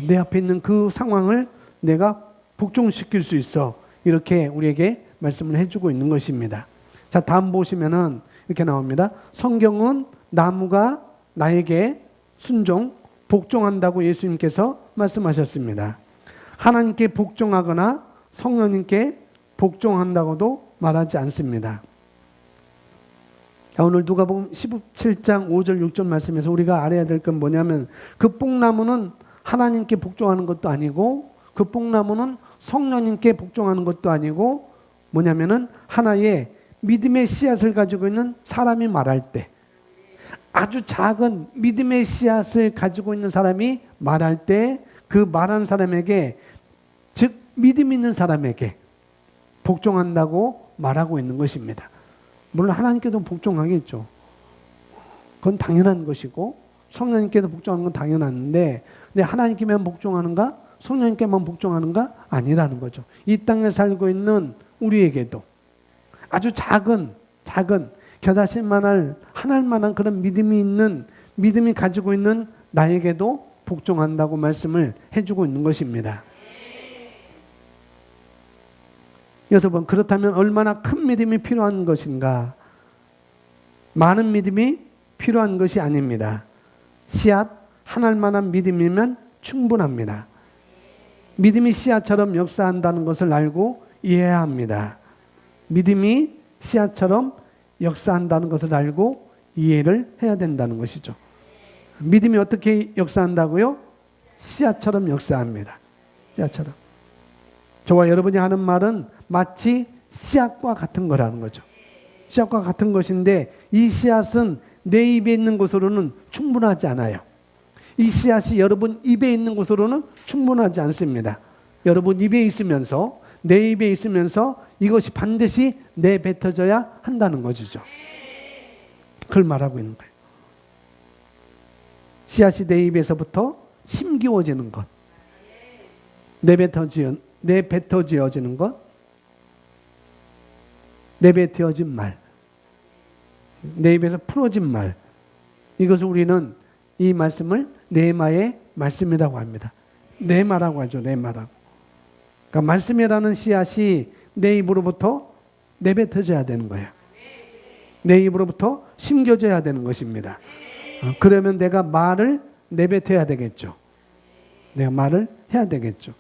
내 앞에 있는 그 상황을 내가 복종시킬 수 있어. 이렇게 우리에게 말씀을 해주고 있는 것입니다. 자, 다음 보시면은 이렇게 나옵니다. 성경은 나무가 나에게 순종, 복종한다고 예수님께서 말씀하셨습니다. 하나님께 복종하거나 성령님께 복종한다고도 말하지 않습니다. 오늘 누가복음 17장 5절 6절 말씀에서 우리가 알아야 될 건 뭐냐면 그 뽕나무는 하나님께 복종하는 것도 아니고 그 뽕나무는 성령님께 복종하는 것도 아니고 뭐냐면은 하나의 믿음의 씨앗을 가지고 있는 사람이 말할 때, 아주 작은 믿음의 씨앗을 가지고 있는 사람이 말할 때 그 말하는 사람에게, 즉 믿음 있는 사람에게 복종한다고 말하고 있는 것입니다. 물론 하나님께도 복종하겠죠. 그건 당연한 것이고 성령님께도 복종하는 건 당연한데, 근데 하나님께만 복종하는가? 성령님께만 복종하는가? 아니라는 거죠. 이 땅에 살고 있는 우리에게도 아주 작은 겨자씨만한 하나만한 그런 믿음이 가지고 있는 나에게도 복종한다고 말씀을 해주고 있는 것입니다. 여러분, 그렇다면 얼마나 큰 믿음이 필요한 것인가? 많은 믿음이 필요한 것이 아닙니다. 씨앗 하나만한 믿음이면 충분합니다. 믿음이 씨앗처럼 역사한다는 것을 알고 이해해야 합니다. 믿음이 씨앗처럼 역사한다는 것을 알고 이해를 해야 된다는 것이죠. 믿음이 어떻게 역사한다고요? 씨앗처럼 역사합니다. 씨앗처럼. 저와 여러분이 하는 말은 마치 씨앗과 같은 거라는 거죠. 씨앗과 같은 것인데 이 씨앗은 내 입에 있는 것으로는 충분하지 않아요. 이 씨앗이 여러분 입에 있는 것으로는 충분하지 않습니다. 여러분 입에 있으면서, 내 입에 있으면서 이것이 반드시 내뱉어져야 한다는 것이죠. 그걸 말하고 있는 거예요. 씨앗이 내 입에서부터 심기워지는 것, 내뱉어지어지는 것, 내뱉어진 말, 내 입에서 풀어진 말, 이것을 우리는 이 말씀을 네마의 말씀이라고 합니다. 네마라고 하죠. 네마라고. 그러니까 말씀이라는 씨앗이 내 입으로부터 내뱉어져야 되는 거예요. 내 입으로부터 심겨져야 되는 것입니다. 그러면 내가 말을 내뱉어야 되겠죠. 내가 말을 해야 되겠죠.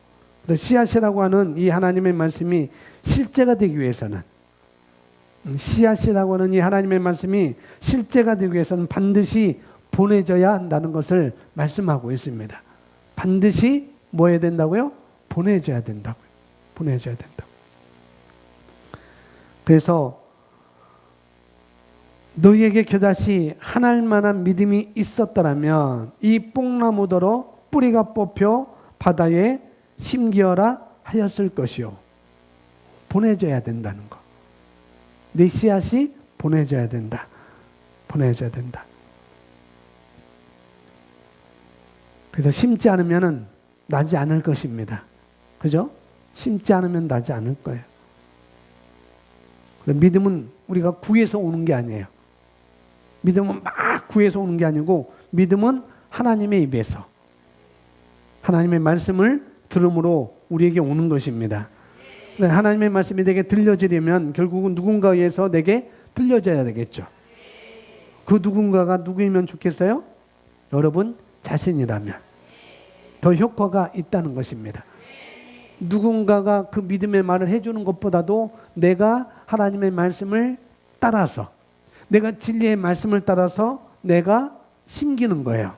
씨앗이라고 하는 이 하나님의 말씀이 실제가 되기 위해서는, 씨앗이라고 하는 이 하나님의 말씀이 실제가 되기 위해서는 반드시 보내져야 한다는 것을 말씀하고 있습니다. 반드시 뭐 해야 된다고요? 보내져야 된다고요. 보내져야 된다고. 그래서 너희에게 겨자씨 하나일 만한 믿음이 있었더라면 이 뽕나무더러 뿌리가 뽑혀 바다에 심기어라 하였을 것이요. 보내져야 된다는 거. 네 씨앗이 보내져야 된다. 보내져야 된다. 그래서 심지 않으면 나지 않을 것입니다. 그죠? 심지 않으면 나지 않을 거예요. 믿음은 우리가 구해서 오는 게 아니에요. 믿음은 막 구해서 오는 게 아니고 믿음은 하나님의 입에서 하나님의 말씀을 들음으로 우리에게 오는 것입니다. 하나님의 말씀이 내게 들려지려면 결국은 누군가에 의해서 내게 들려져야 되겠죠. 그 누군가가 누구이면 좋겠어요? 여러분 자신이라면 더 효과가 있다는 것입니다. 누군가가 그 믿음의 말을 해주는 것보다도 내가 하나님의 말씀을 따라서, 내가 진리의 말씀을 따라서 내가 심기는 거예요.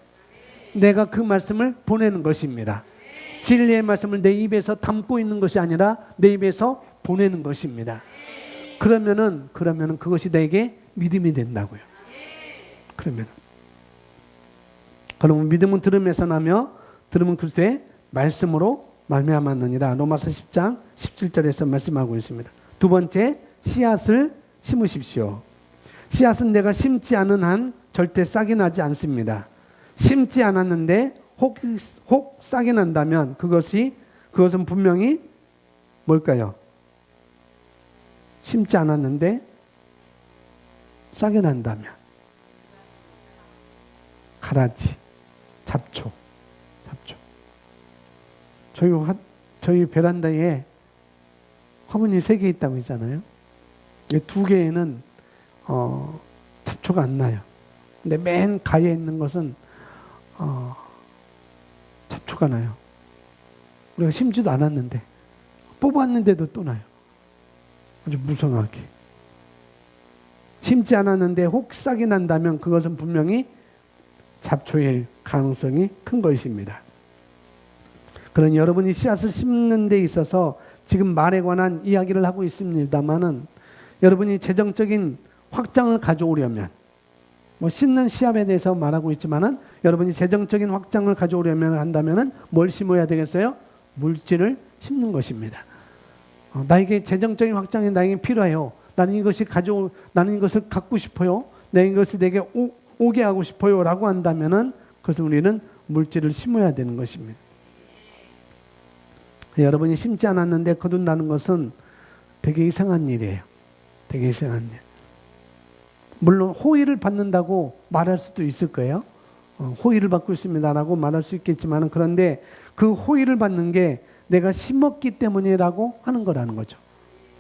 내가 그 말씀을 보내는 것입니다. 진리의 말씀을 내 입에서 담고 있는 것이 아니라 내 입에서 보내는 것입니다. 그러면은 그것이 내게 믿음이 된다고요. 그러면 믿음은 들음에서 나며 들음은 글쎄 말씀으로 말미암았느니라. 로마서 10장 17절에서 말씀하고 있습니다. 두 번째, 씨앗을 심으십시오. 씨앗은 내가 심지 않은 한 절대 싹이 나지 않습니다. 심지 않았는데 혹 싹이 난다면 그것은 분명히 뭘까요? 심지 않았는데 싹이 난다면 가라지, 잡초. 저희 베란다에 화분이 3개 있다고 했잖아요. 2개에는 잡초가 안 나요. 근데 맨 가에 있는 것은 잡초가 나요. 우리가 심지도 않았는데 뽑았는데도 또 나요. 아주 무성하게. 심지 않았는데 혹 싹이 난다면 그것은 분명히 잡초일 가능성이 큰 것입니다. 그러니 여러분이 씨앗을 심는 데 있어서 지금 말에 관한 이야기를 하고 있습니다만은 여러분이 재정적인 확장을 가져오려면 심는 씨앗에 대해서 말하고 있지만은 여러분이 재정적인 확장을 가져오려면 한다면은 뭘 심어야 되겠어요? 물질을 심는 것입니다. 나에게 재정적인 확장이 나에게 필요해요. 나는 이것을 갖고 싶어요. 내가 이것을 내게 오게 하고 싶어요. 라고 한다면은 그것을 우리는 물질을 심어야 되는 것입니다. 여러분이 심지 않았는데 거둔다는 것은 되게 이상한 일이에요. 되게 이상한 일. 물론 호의를 받는다고 말할 수도 있을 거예요. 호의를 받고 있습니다라고 말할 수 있겠지만 그런데 그 호의를 받는 게 내가 심었기 때문이라고 하는 거라는 거죠.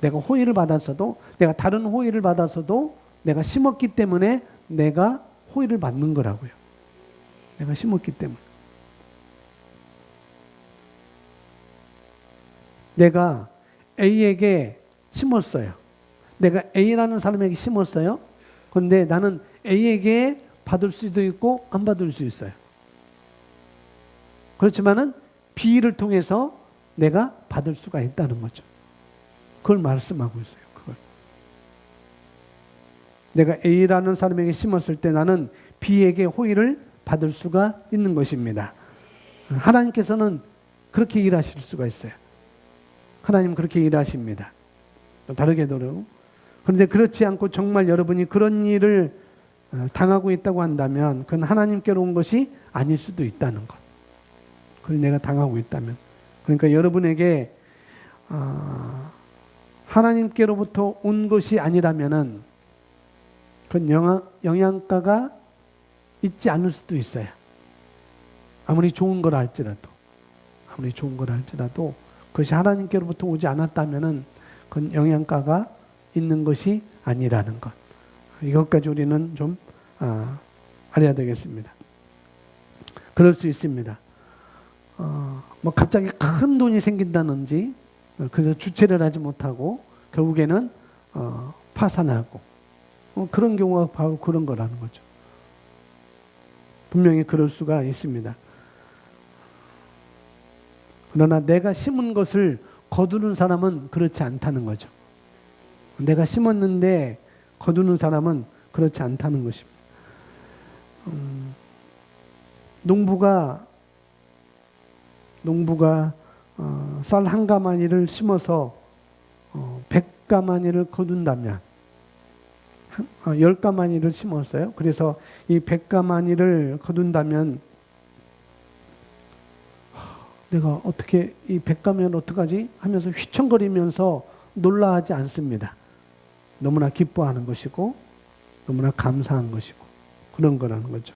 내가 호의를 받았어도, 내가 다른 호의를 받았어도 내가 심었기 때문에 내가 호의를 받는 거라고요. 내가 심었기 때문에. 내가 A에게 심었어요. 내가 A라는 사람에게 심었어요. 그런데 나는 A에게 받을 수도 있고 안 받을 수 있어요. 그렇지만은 B를 통해서 내가 받을 수가 있다는 거죠. 그걸 말씀하고 있어요. 그걸. 내가 A라는 사람에게 심었을 때 나는 B에게 호의를 받을 수가 있는 것입니다. 하나님께서는 그렇게 일하실 수가 있어요. 하나님 그렇게 일하십니다. 다르게도. 그런데 그렇지 않고 정말 여러분이 그런 일을 당하고 있다고 한다면 그건 하나님께로 온 것이 아닐 수도 있다는 것. 그걸 내가 당하고 있다면. 그러니까 여러분에게 하나님께로부터 온 것이 아니라면은 그건 영양가가 있지 않을 수도 있어요. 아무리 좋은 걸 할지라도. 아무리 좋은 걸 할지라도 그것이 하나님께로부터 오지 않았다면은 그건 영양가가 있는 것이 아니라는 것. 이것까지 우리는 좀 알아야 되겠습니다. 그럴 수 있습니다. 뭐 갑자기 큰 돈이 생긴다든지 그래서 주체를 하지 못하고 결국에는 파산하고 그런 경우가 바로 그런 거라는 거죠. 분명히 그럴 수가 있습니다. 그러나 내가 심은 것을 거두는 사람은 그렇지 않다는 거죠. 내가 심었는데 거두는 사람은 그렇지 않다는 것입니다. 농부가 쌀 한 가마니를 심어서 100가마니를 거둔다면 10가마니를 심었어요. 그래서 이 100가마니를 거둔다면 내가 어떻게 이 100가마니를 어떡하지? 하면서 휘청거리면서 놀라하지 않습니다. 너무나 기뻐하는 것이고 너무나 감사한 것이고 그런 거라는 거죠.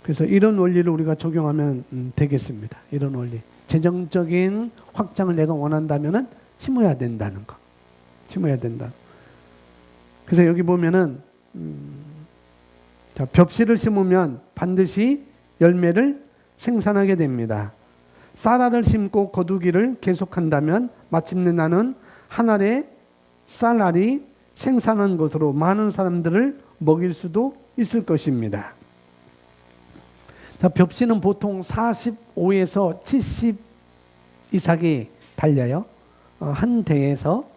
그래서 이런 원리를 우리가 적용하면 되겠습니다. 이런 원리. 재정적인 확장을 내가 원한다면은 심어야 된다는 거. 심어야 된다. 그래서 여기 보면은 벽씨를 심으면 반드시 열매를 생산하게 됩니다. 쌀알을 심고 거두기를 계속한다면 마침내 나는 한 알의 쌀알이 생산한 것으로 많은 사람들을 먹일 수도 있을 것입니다. 자, 벽씨는 보통 45에서 70 이상이 달려요. 한 대에서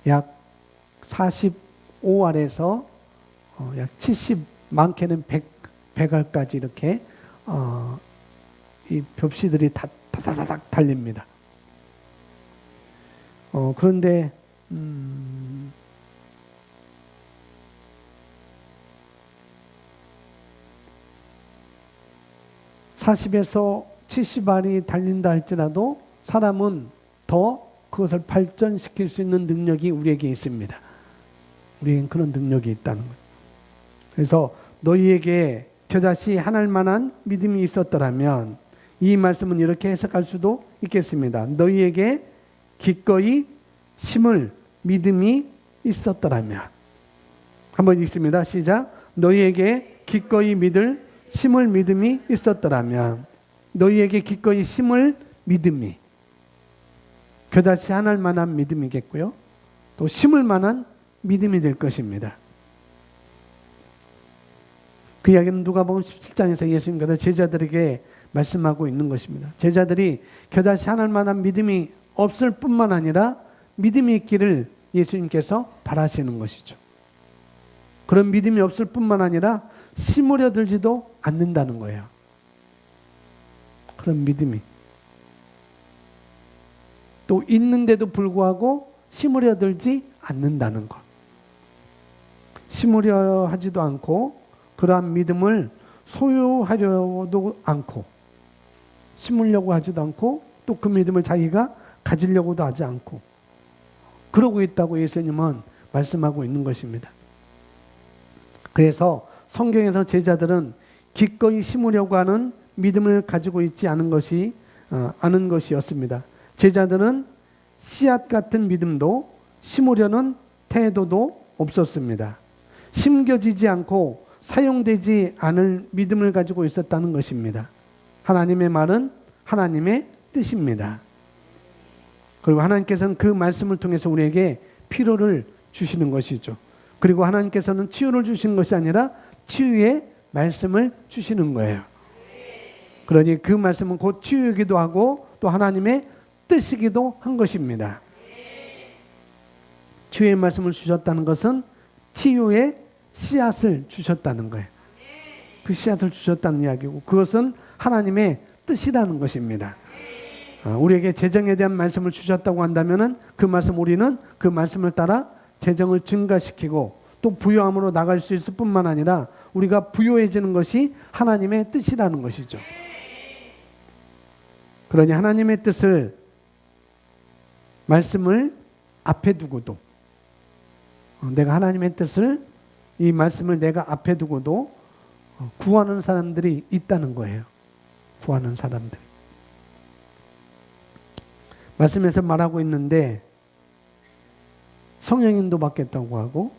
약 45알에서 약 70, 많게는 100알까지 이렇게 이 벽씨들이 다다다닥 달립니다. 그런데 40에서 70알이 달린다 할지라도 사람은 더 그것을 발전시킬 수 있는 능력이 우리에게 있습니다. 우리에겐 그런 능력이 있다는 거예요. 그래서 너희에게 겨자씨 한 알만한 믿음이 있었더라면 이 말씀은 이렇게 해석할 수도 있겠습니다. 너희에게 기꺼이 심을 믿음이 있었더라면. 한번 읽습니다. 시작. 너희에게 기꺼이 심을 믿음이 있었더라면. 너희에게 기꺼이 심을 믿음이. 겨자씨 한 알만한 믿음이겠고요. 또 심을 만한 믿음이 될 것입니다. 그 이야기는 누가복음 17장에서 예수님께서 제자들에게 말씀하고 있는 것입니다. 제자들이 겨자씨 한 알만한 믿음이 없을 뿐만 아니라 믿음이 있기를 예수님께서 바라시는 것이죠. 그런 믿음이 없을 뿐만 아니라 심으려 들지도 않는다는 거예요. 그런 믿음이. 또 있는데도 불구하고 심으려 들지 않는다는 것. 심으려 하지도 않고 그러한 믿음을 소유하려도 않고 심으려고 하지도 않고 또 그 믿음을 자기가 가지려고도 하지 않고 그러고 있다고 예수님은 말씀하고 있는 것입니다. 그래서 성경에서 제자들은 기꺼이 심으려고 하는 믿음을 가지고 있지 않은 것이었습니다. 제자들은 씨앗 같은 믿음도 심으려는 태도도 없었습니다. 심겨지지 않고 사용되지 않을 믿음을 가지고 있었다는 것입니다. 하나님의 말은 하나님의 뜻입니다. 그리고 하나님께서는 그 말씀을 통해서 우리에게 필요를 주시는 것이죠. 그리고 하나님께서는 치유를 주시는 것이 아니라 치유의 말씀을 주시는 거예요. 그러니 그 말씀은 곧 치유이기도 하고 또 하나님의 뜻이기도 한 것입니다. 치유의 말씀을 주셨다는 것은 치유의 씨앗을 주셨다는 거예요. 그 씨앗을 주셨다는 이야기고, 그것은 하나님의 뜻이라는 것입니다. 우리에게 재정에 대한 말씀을 주셨다고 한다면은 그 말씀, 우리는 그 말씀을 따라 재정을 증가시키고 또 부요함으로 나갈 수 있을 뿐만 아니라 우리가 부요해지는 것이 하나님의 뜻이라는 것이죠. 그러니 하나님의 뜻을, 말씀을 앞에 두고도, 내가 하나님의 뜻을, 이 말씀을 내가 앞에 두고도 구하는 사람들이 있다는 거예요. 구하는 사람들. 말씀에서 말하고 있는데 성령인도 받겠다고 하고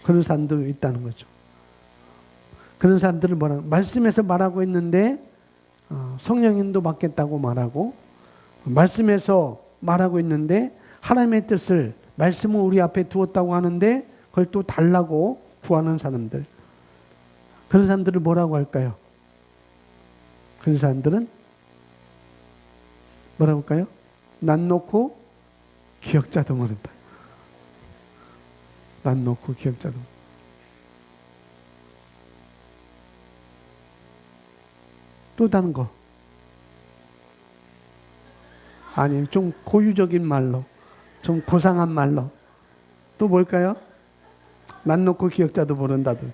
그런 사람도 있다는 거죠. 그런 사람들을 뭐라고, 말씀에서 말하고 있는데 성령인도 받겠다고 말하고, 말씀에서 말하고 있는데 하나님의 뜻을, 말씀을 우리 앞에 두었다고 하는데 그걸 또 달라고 구하는 사람들, 그런 사람들을 뭐라고 할까요? 그런 사람들은 뭐라고 할까요? 난 놓고 기억자도 모른다. 난 놓고 기억자도. 또 다른 거. 아니, 좀 고유적인 말로, 좀 고상한 말로. 또 뭘까요? 난 놓고 기억자도 모른다도.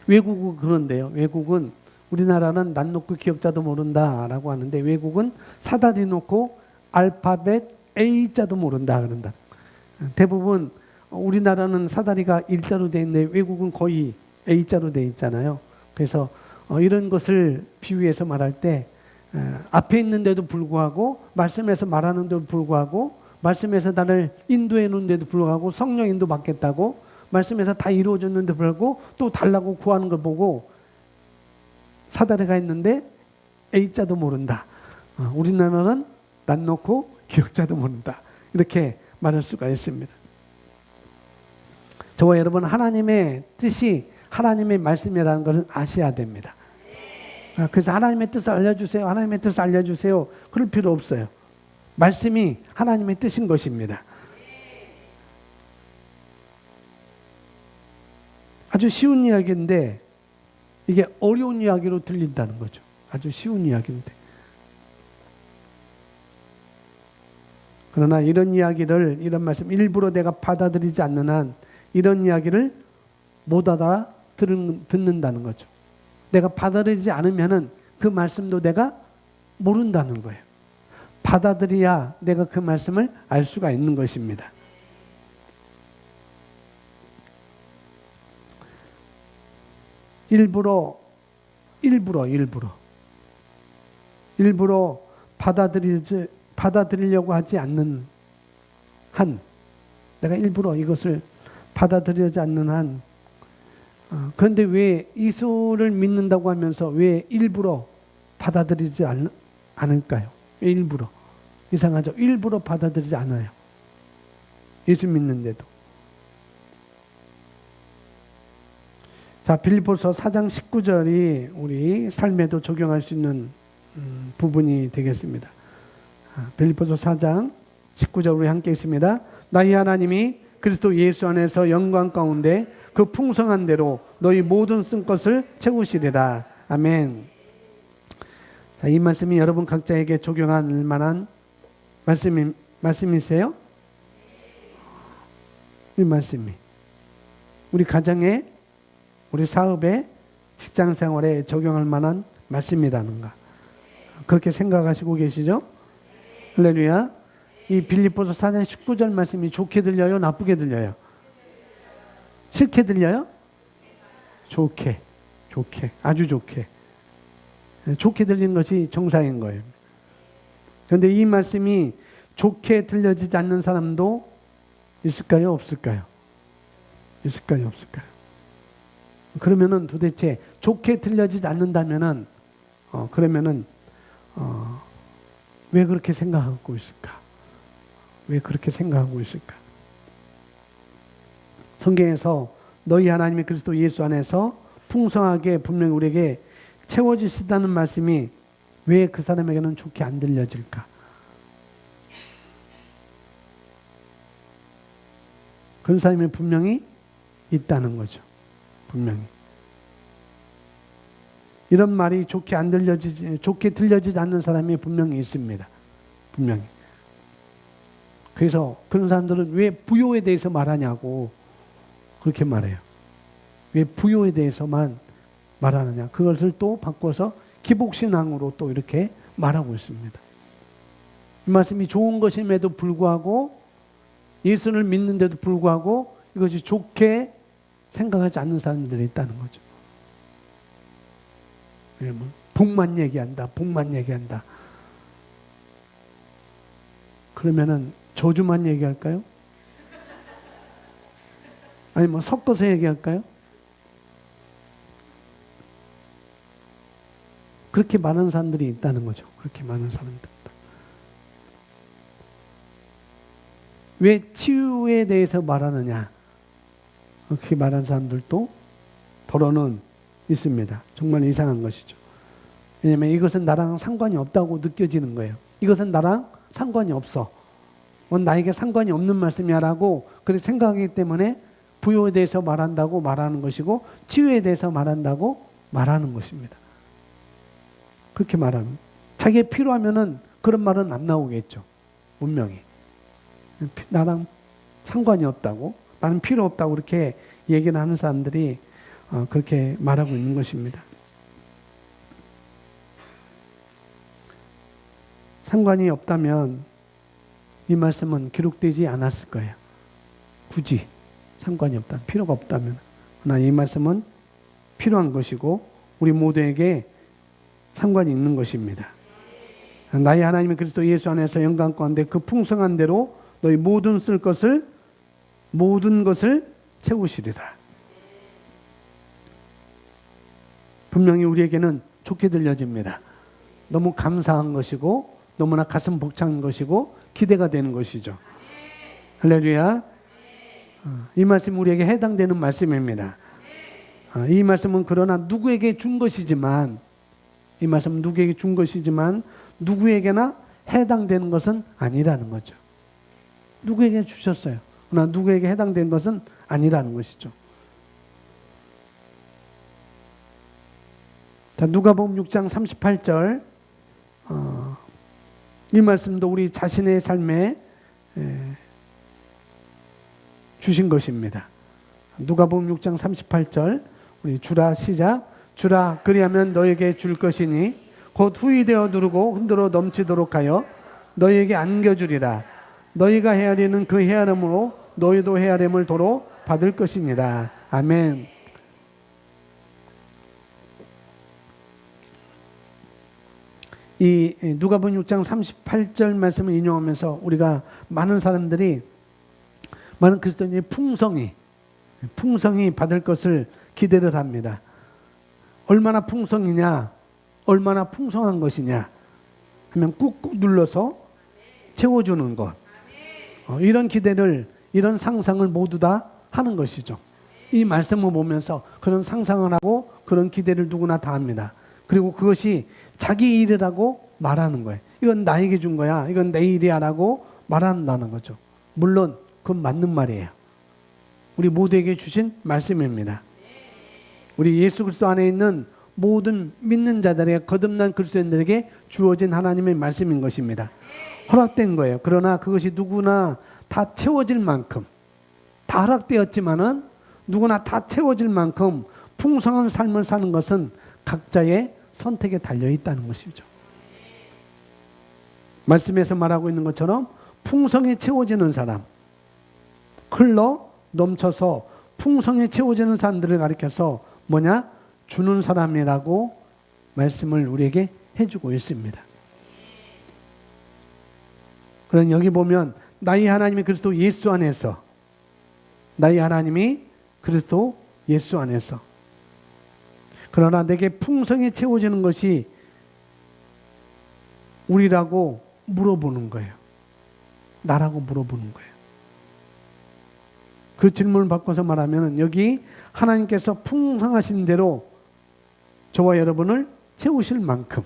외국은 그런데요. 외국은, 우리나라는 난 놓고 기억자도 모른다라고 하는데 외국은 사다리 놓고 알파벳 A자도 모른다 그런다. 대부분 우리나라는 사다리가 일자로 되어 있는데 외국은 거의 A자로 되어 있잖아요. 그래서 이런 것을 비유해서 말할 때 앞에 있는데도 불구하고, 말씀에서 말하는데도 불구하고, 말씀에서 나를 인도해 놓는데도 불구하고, 성령 인도 받겠다고 말씀에서 다 이루어졌는데 불구하고 또 달라고 구하는 걸 보고 사다리가 있는데 A자도 모른다. 우리나라는 난 놓고 기억자도 모른다. 이렇게 말할 수가 있습니다. 저와 여러분, 하나님의 뜻이 하나님의 말씀이라는 것을 아셔야 됩니다. 그래서 하나님의 뜻을 알려주세요. 하나님의 뜻을 알려주세요. 그럴 필요 없어요. 말씀이 하나님의 뜻인 것입니다. 아주 쉬운 이야기인데 이게 어려운 이야기로 들린다는 거죠. 아주 쉬운 이야기인데. 그러나 이런 이야기를, 이런 말씀 일부러 내가 받아들이지 않는 한 이런 이야기를 못 듣는다는 거죠. 내가 받아들이지 않으면은 그 말씀도 내가 모른다는 거예요. 받아들여야 내가 그 말씀을 알 수가 있는 것입니다. 일부러 받아들이려고 하지 않는 한, 내가 일부러 이것을 받아들이지 않는 한, 그런데 왜 예수를 믿는다고 하면서 왜 일부러 받아들이지 않을까요? 왜 일부러? 이상하죠? 일부러 받아들이지 않아요. 예수 믿는데도. 자, 빌립보서 4장 19절이 우리 삶에도 적용할 수 있는 부분이 되겠습니다. 빌립보서 4장 19절 우리 함께 있습니다. 나의 하나님이 그리스도 예수 안에서 영광 가운데 그 풍성한 대로 너희 모든 쓴 것을 채우시리라. 아멘. 자, 이 말씀이 여러분 각자에게 적용할 만한 말씀이세요? 이 말씀이 우리 가정에, 우리 사업에, 직장 생활에 적용할 만한 말씀이라는가, 그렇게 생각하시고 계시죠? 할렐루야. 이 빌립보서 4장 19절 말씀이 좋게 들려요? 나쁘게 들려요? 싫게 들려요? 좋게, 아주 좋게. 좋게 들리는 것이 정상인 거예요. 그런데 이 말씀이 좋게 들려지지 않는 사람도 있을까요? 없을까요? 있을까요? 없을까요? 그러면은 도대체 좋게 들려지지 않는다면은, 그러면은, 왜 그렇게 생각하고 있을까? 왜 그렇게 생각하고 있을까? 성경에서 너희 하나님이 그리스도 예수 안에서 풍성하게 분명히 우리에게 채워지시다는 말씀이 왜 그 사람에게는 좋게 안 들려질까? 그런 사람이 분명히 있다는 거죠. 분명히. 이런 말이 좋게 들려지지 않는 사람이 분명히 있습니다. 분명히. 그래서 그런 사람들은 왜 부요에 대해서 말하냐고 그렇게 말해요. 왜 부요에 대해서만 말하느냐. 그것을 또 바꿔서 기복신앙으로 또 이렇게 말하고 있습니다. 이 말씀이 좋은 것임에도 불구하고 예수를 믿는데도 불구하고 이것이 좋게 생각하지 않는 사람들이 있다는 거죠. 왜냐면 복만 얘기한다. 복만 얘기한다. 그러면은 저주만 얘기할까요? 아니 뭐 섞어서 얘기할까요? 그렇게 많은 사람들이 있다는 거죠. 그렇게 많은 사람들. 왜 치유에 대해서 말하느냐? 그렇게 말하는 사람들도 더러는 있습니다. 정말 이상한 것이죠. 왜냐하면 이것은 나랑 상관이 없다고 느껴지는 거예요. 이것은 나랑 상관이 없어. 나에게 상관이 없는 말씀이야라고 그렇게 생각하기 때문에 부요에 대해서 말한다고 말하는 것이고 치유에 대해서 말한다고 말하는 것입니다. 그렇게 말하면 자기가 필요하면은 그런 말은 안 나오겠죠. 분명히. 나랑 상관이 없다고 나는 필요 없다고 그렇게 얘기를 하는 사람들이 그렇게 말하고 있는 것입니다. 상관이 없다면 이 말씀은 기록되지 않았을 거예요. 굳이 상관이 없다, 필요가 없다면. 그러나 이 말씀은 필요한 것이고 우리 모두에게 상관이 있는 것입니다. 나의 하나님은 그리스도 예수 안에서 영광 가운데 그 풍성한 대로 너희 모든 것을 채우시리라. 분명히 우리에게는 좋게 들려집니다. 너무 감사한 것이고 너무나 가슴 벅찬 것이고 기대가 되는 것이죠. 할렐루야. 이 말씀이 우리에게 해당되는 말씀입니다. 이 말씀은 그러나 누구에게 준 것이지만 이 말씀은 누구에게 준 것이지만 누구에게나 해당되는 것은 아니라는 거죠. 누구에게 주셨어요. 그러나 누구에게 해당된 것은 아니라는 것이죠. 자, 누가복음 6장 38절 이 말씀도 우리 자신의 삶에 주신 것입니다. 누가복음 6장 38절 우리 주라 시작. 주라 그리하면 너에게 줄 것이니 곧 후이되어 누르고 흔들어 넘치도록 하여 너에게 안겨주리라. 너희가 헤아리는 그 헤아림으로 너희도 헤아림을 도로 받을 것이니라. 아멘. 이 누가복음 6장 38절 말씀을 인용하면서 우리가 많은 사람들이 많은 그리스도인이 풍성히 받을 것을 기대를 합니다. 얼마나 풍성이냐, 얼마나 풍성한 것이냐 하면 꾹꾹 눌러서 채워주는 것. 이런 기대를, 이런 상상을 모두 다 하는 것이죠. 이 말씀을 보면서 그런 상상을 하고 그런 기대를 누구나 다 합니다. 그리고 그것이 자기 일이라고 말하는 거예요. 이건 나에게 준 거야. 이건 내 일이야 라고 말한다는 거죠. 물론 그건 맞는 말이에요. 우리 모두에게 주신 말씀입니다. 우리 예수 그리스도 안에 있는 모든 믿는 자들에게 거듭난 그리스도인들에게 주어진 하나님의 말씀인 것입니다. 허락된 거예요. 그러나 그것이 누구나 다 채워질 만큼 다 허락되었지만은 누구나 다 채워질 만큼 풍성한 삶을 사는 것은 각자의 선택에 달려 있다는 것이죠. 말씀에서 말하고 있는 것처럼 풍성히 채워지는 사람, 흘러 넘쳐서 풍성히 채워지는 사람들을 가리켜서 뭐냐? 주는 사람이라고 말씀을 우리에게 해주고 있습니다. 그럼 여기 보면 나의 하나님이 그리스도 예수 안에서, 나의 하나님이 그리스도 예수 안에서, 그러나 내게 풍성히 채워지는 것이 우리라고 물어보는 거예요. 나라고 물어보는 거예요. 그 질문을 바꿔서 말하면 여기 하나님께서 풍성하신 대로 저와 여러분을 채우실 만큼,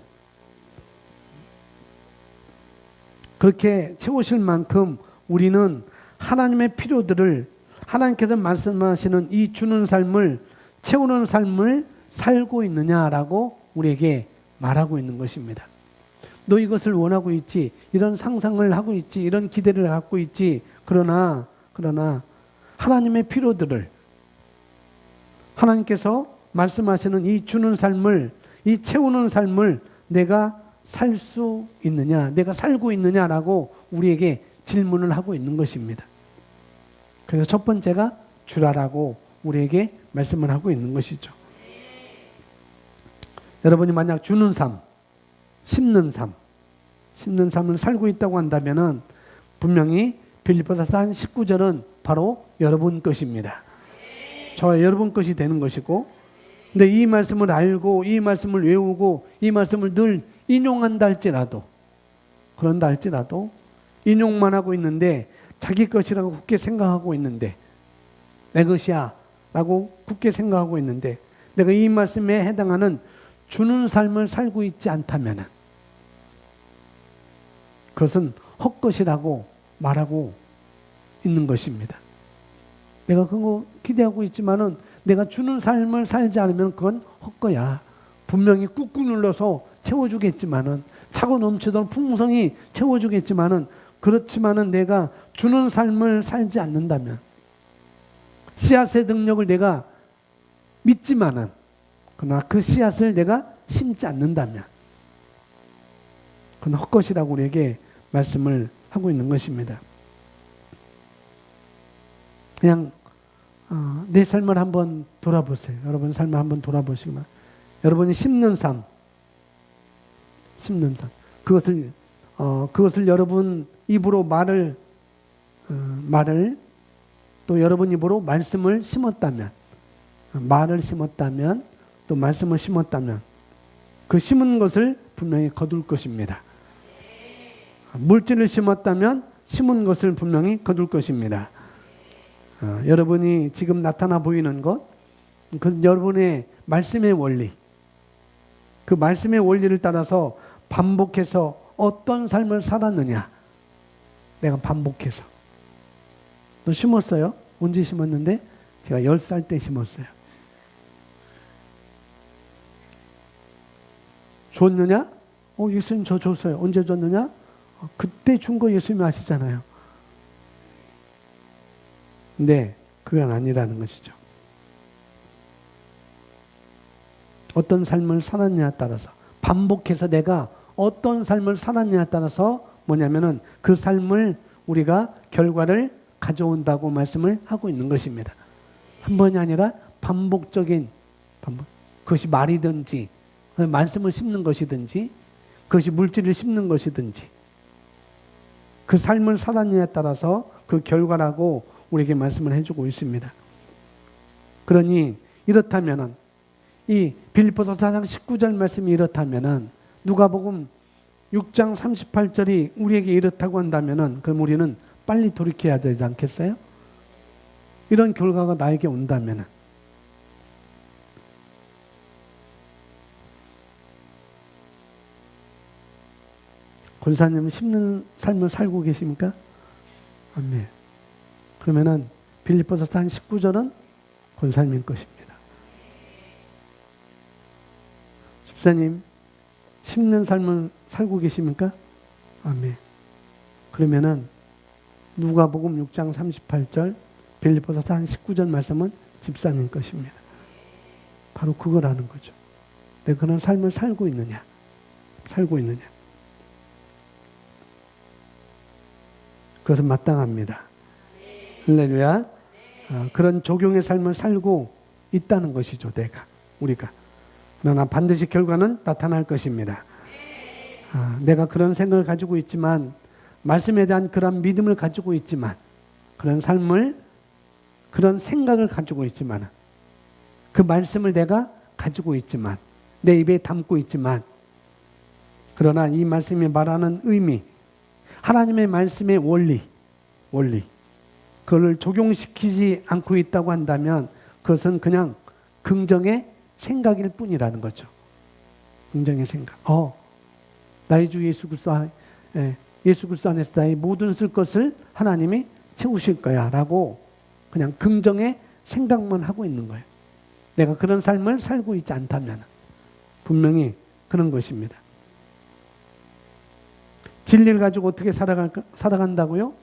그렇게 채우실 만큼 우리는 하나님의 필요들을 하나님께서 말씀하시는 이 주는 삶을, 채우는 삶을 살고 있느냐라고 우리에게 말하고 있는 것입니다. 너 이것을 원하고 있지, 이런 상상을 하고 있지, 이런 기대를 갖고 있지. 그러나 하나님의 필요들을, 하나님께서 말씀하시는 이 주는 삶을, 이 채우는 삶을 내가 살 수 있느냐, 내가 살고 있느냐라고 우리에게 질문을 하고 있는 것입니다. 그래서 첫 번째가 주라라고 우리에게 말씀을 하고 있는 것이죠. 여러분이 만약 주는 삶, 심는 삶을 살고 있다고 한다면은 분명히 빌립보서 한 19절은 바로 여러분 것입니다. 저와 여러분 것이 되는 것이고, 근데 이 말씀을 알고 이 말씀을 외우고 이 말씀을 늘 인용한다 할지라도, 그런다 할지라도 인용만 하고 있는데 자기 것이라고 굳게 생각하고 있는데, 내 것이야 라고 굳게 생각하고 있는데 내가 이 말씀에 해당하는 주는 삶을 살고 있지 않다면 그것은 헛것이라고 말하고 있는 것입니다. 내가 그거 기대하고 있지만은 내가 주는 삶을 살지 않으면 그건 헛거야. 분명히 꾹꾹 눌러서 채워주겠지만은, 차고 넘치도록 풍성히 채워주겠지만은, 그렇지만은 내가 주는 삶을 살지 않는다면, 씨앗의 능력을 내가 믿지만은, 그러나 그 씨앗을 내가 심지 않는다면 그건 헛것이라고 우리에게 말씀을 하고 있는 것입니다. 그냥 내 삶을 한번 돌아보세요. 여러분 삶을 한번 돌아보시면, 여러분이 심는 삶, 그것을 여러분 입으로 말을 또 여러분 입으로 말씀을 심었다면, 말을 심었다면, 또 말씀을 심었다면 그 심은 것을 분명히 거둘 것입니다. 물질을 심었다면 심은 것을 분명히 거둘 것입니다. 여러분이 지금 나타나 보이는 것, 그 여러분의 말씀의 원리, 그 말씀의 원리를 따라서 반복해서 어떤 삶을 살았느냐, 내가 반복해서. 너 심었어요? 언제 심었는데? 제가 10살 때 심었어요. 줬느냐? 예수님 저 줬어요. 언제 줬느냐? 그때 준 거 예수님이 아시잖아요. 근데 그건 아니라는 것이죠. 어떤 삶을 살았냐에 따라서, 반복해서 내가 어떤 삶을 살았냐에 따라서 뭐냐면은 그 삶을 우리가 결과를 가져온다고 말씀을 하고 있는 것입니다. 한 번이 아니라 반복적인, 그것이 말이든지 말씀을 심는 것이든지 그것이 물질을 심는 것이든지 그 삶을 살았냐에 따라서 그 결과라고 우리에게 말씀을 해주고 있습니다. 그러니 이렇다면은 이 빌립보서 4장 19절 말씀이 이렇다면은 누가복음 6장 38절이 우리에게 이렇다고 한다면은 그럼 우리는 빨리 돌이켜야 되지 않겠어요? 이런 결과가 나에게 온다면은. 권사님은 심는 삶을 살고 계십니까? 아멘. 그러면은 빌립보서 4장 19절은 권사님 것입니다. 집사님, 심는 삶을 살고 계십니까? 아멘. 그러면은 누가복음 6장 38절, 빌립보서 4장 19절 말씀은 집사님 것입니다. 바로 그거라는 거죠. 내가 그런 삶을 살고 있느냐? 그것은 마땅합니다. 할렐루야. 그런 적용의 삶을 살고 있다는 것이죠, 우리가. 그러나 반드시 결과는 나타날 것입니다. 내가 그런 생각을 가지고 있지만, 말씀에 대한 그런 믿음을 가지고 있지만, 그런 삶을, 그런 생각을 가지고 있지만, 그 말씀을 내가 가지고 있지만, 내 입에 담고 있지만, 그러나 이 말씀이 말하는 의미, 하나님의 말씀의 원리, 그걸 적용시키지 않고 있다고 한다면 그것은 그냥 긍정의 생각일 뿐이라는 거죠. 긍정의 생각. 나의 주 예수 그리스도 안에서 나의 모든 쓸 것을 하나님이 채우실 거야 라고 그냥 긍정의 생각만 하고 있는 거예요. 내가 그런 삶을 살고 있지 않다면 분명히 그런 것입니다. 진리를 가지고 어떻게 살아간다고요?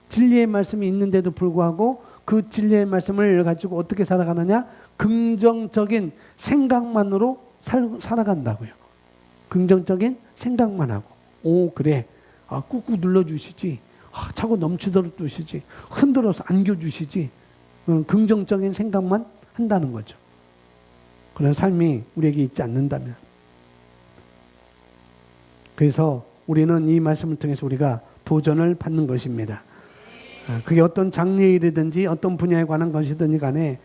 진리의 말씀이 있는데도 불구하고 그 진리의 말씀을 가지고 어떻게 살아가느냐? 긍정적인 생각만으로 살아간다고요. 긍정적인 생각만 하고, 오 그래, 꾹꾹 눌러주시지, 차고 넘치도록 두시지, 흔들어서 안겨주시지, 긍정적인 생각만 한다는 거죠. 그런 삶이 우리에게 있지 않는다면. 그래서 우리는 이 말씀을 통해서 우리가 도전을 받는 것입니다. 그게 어떤 장래의 일이든지 어떤 분야에 관한 것이든지 간에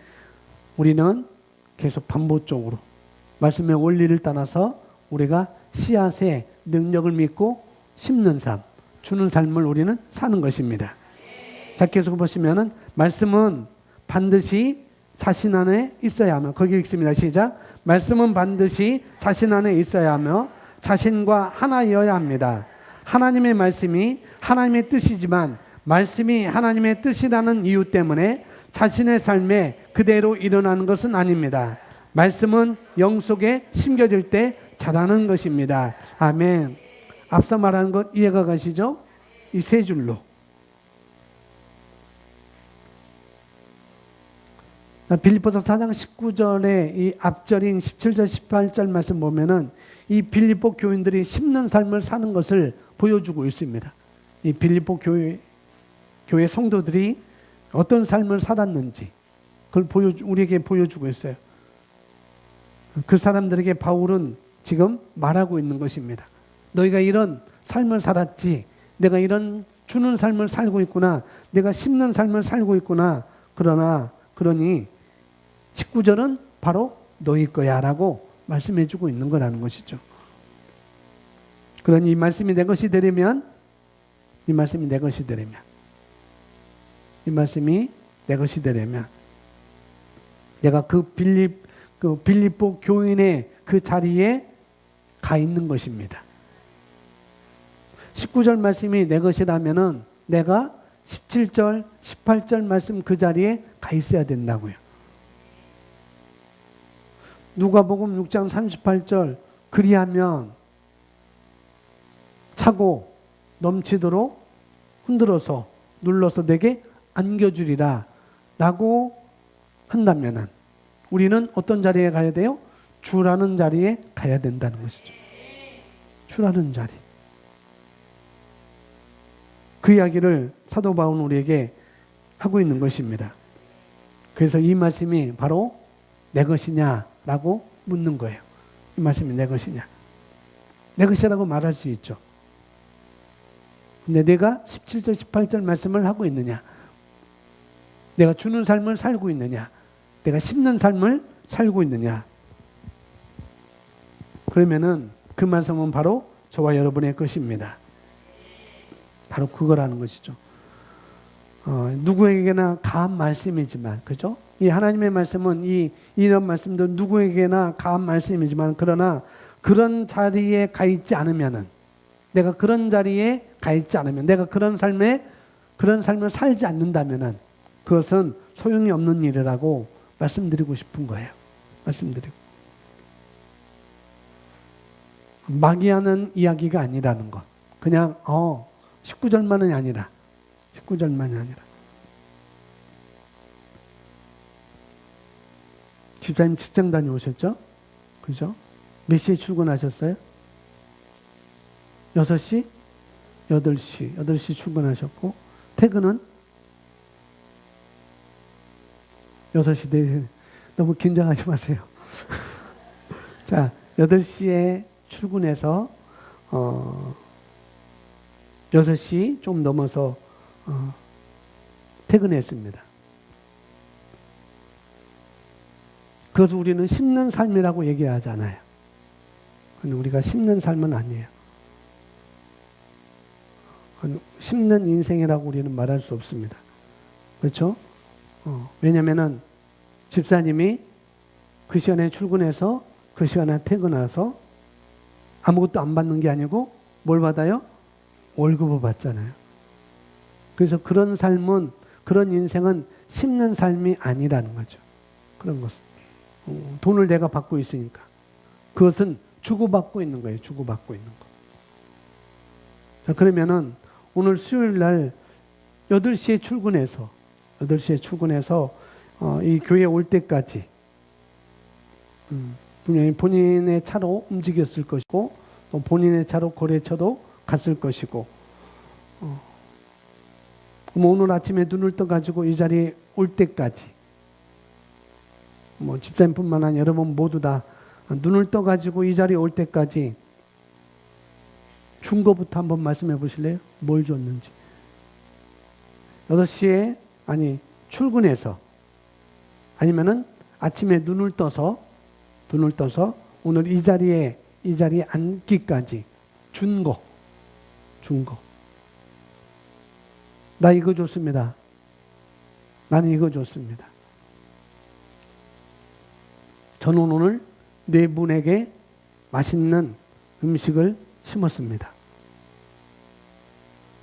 우리는 계속 반복적으로 말씀의 원리를 따라서 우리가 씨앗의 능력을 믿고 심는 삶, 주는 삶을 우리는 사는 것입니다. 자, 계속 보시면은 말씀은 반드시 자신 안에 있어야 하며, 거기 읽습니다. 시작. 말씀은 반드시 자신 안에 있어야 하며 자신과 하나여야 합니다. 하나님의 말씀이 하나님의 뜻이지만 말씀이 하나님의 뜻이라는 이유 때문에 자신의 삶에 그대로 일어나는 것은 아닙니다. 말씀은 영 속에 심겨질 때 자라는 것입니다. 아멘. 앞서 말한 것 이해가 가시죠? 이 세 줄로. 빌립보서 4장 19절의 이 앞절인 17절 18절 말씀 보면은 이 빌립보 교인들이 심는 삶을 사는 것을 보여주고 있습니다. 이 빌립보 교회 성도들이 어떤 삶을 살았는지 그걸 우리에게 보여주고 있어요. 그 사람들에게 바울은 지금 말하고 있는 것입니다. 너희가 이런 삶을 살았지, 내가 이런 주는 삶을 살고 있구나, 내가 심는 삶을 살고 있구나. 그러니 19절은 바로 너희 거야 라고 말씀해 주고 있는 거라는 것이죠. 그러니 이 말씀이 내 것이 되려면 이 말씀이 내 것이 되려면 내가 그 빌립보 교인의 그 자리에 가 있는 것입니다. 19절 말씀이 내 것이라면은 내가 17절, 18절 말씀 그 자리에 가 있어야 된다고요. 누가복음 6장 38절 그리하면 차고 넘치도록 흔들어서 눌러서 내게 안겨주리라 라고 한다면은 우리는 어떤 자리에 가야 돼요? 주라는 자리에 가야 된다는 것이죠. 주라는 자리. 그 이야기를 사도 바울은 우리에게 하고 있는 것입니다. 그래서 이 말씀이 바로 내 것이냐라고 묻는 거예요. 이 말씀이 내 것이냐. 내 것이라고 말할 수 있죠. 근데 내가 17절, 18절 말씀을 하고 있느냐? 내가 주는 삶을 살고 있느냐? 내가 심는 삶을 살고 있느냐? 그러면은 그 말씀은 바로 저와 여러분의 것입니다. 바로 그거라는 것이죠. 누구에게나 가한 말씀이지만, 그죠? 이 하나님의 말씀은 이런 말씀도 누구에게나 가한 말씀이지만, 그러나 그런 자리에 가 있지 않으면은, 내가 그런 자리에 가 있지 않으면, 내가 그런 삶을 살지 않는다면은, 그것은 소용이 없는 일이라고 말씀드리고 싶은 거예요. 마귀하는 이야기가 아니라는 것. 그냥 19절만이 아니라 집사님 직장 다녀오셨죠? 그죠? 몇 시에 출근하셨어요? 6시? 8시 출근하셨고 퇴근은? 6시, 4시. 너무 긴장하지 마세요. 자, 8시에 출근해서 6시 좀 넘어서 퇴근했습니다. 그래서 우리는 심는 삶이라고 얘기하잖아요. 근데 우리가 심는 삶은 아니에요. 심는 인생이라고 우리는 말할 수 없습니다. 그렇죠? 왜냐면은 집사님이 그 시간에 출근해서 그 시간에 퇴근해서 아무것도 안 받는 게 아니고 뭘 받아요? 월급을 받잖아요. 그래서 그런 삶은, 그런 인생은 심는 삶이 아니라는 거죠. 그런 것은. 돈을 내가 받고 있으니까. 그것은 주고받고 있는 거예요. 주고받고 있는 거. 자, 그러면은 오늘 수요일 날 8시에 출근해서 이 교회 올 때까지 분명히 본인의 차로 움직였을 것이고 또 본인의 차로 거래처도 갔을 것이고 그럼 오늘 아침에 눈을 떠가지고 이 자리에 올 때까지 집사님뿐만 아니라 여러분 모두 다 눈을 떠가지고 이 자리에 올 때까지 준 거부터 한번 말씀해 보실래요? 뭘 줬는지. 8시에 출근해서 아니면은 아침에 눈을 떠서 오늘 이 자리에 앉기까지 준 거. 나 이거 줬습니다. 나는 이거 줬습니다. 저는 오늘 4분에게 맛있는 음식을 심었습니다.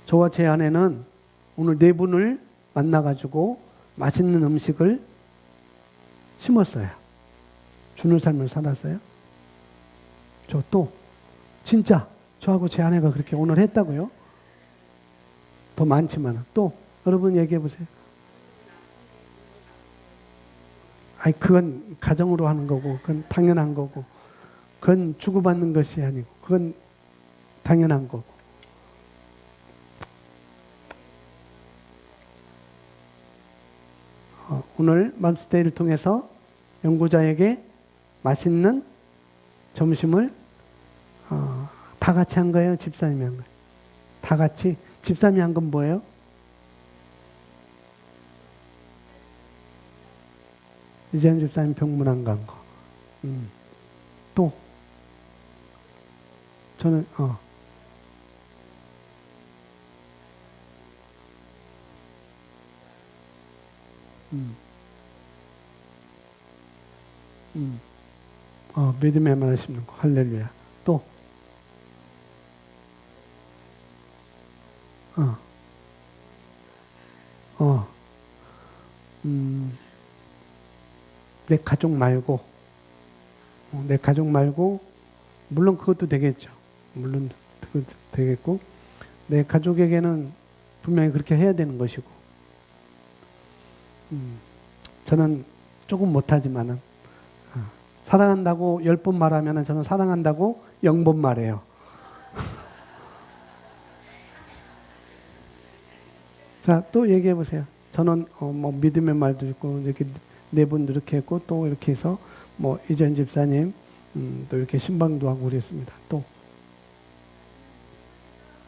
저와 제 아내는 오늘 4분을 만나가지고 맛있는 음식을 심었어요. 주는 삶을 살았어요. 저 또 진짜 저하고 제 아내가 그렇게 오늘 했다고요? 더 많지만 또 여러분 얘기해 보세요. 그건 가정으로 하는 거고 그건 당연한 거고 그건 주고받는 것이 아니고 그건 당연한 거고 오늘 맘스테이를 통해서 연구자에게 맛있는 점심을 다 같이 한 거예요? 집사님이 한 거예요? 다 같이? 집사님이 한 건 뭐예요? 이재현 집사님 병문안 간 거. 또 저는 믿음의 말을 심는 거. 할렐루야. 또 내 가족 말고 물론 그것도 되겠죠. 물론 그것도 되겠고 내 가족에게는 분명히 그렇게 해야 되는 것이고 저는 조금 못하지만은 사랑한다고 10번 말하면은 저는 사랑한다고 0번 말해요. 자, 또 얘기해 보세요. 저는 믿음의 말도 있고 이렇게 4분 이렇게 했고 또 이렇게 해서 이전 집사님 또 이렇게 신방도 하고 그랬습니다. 또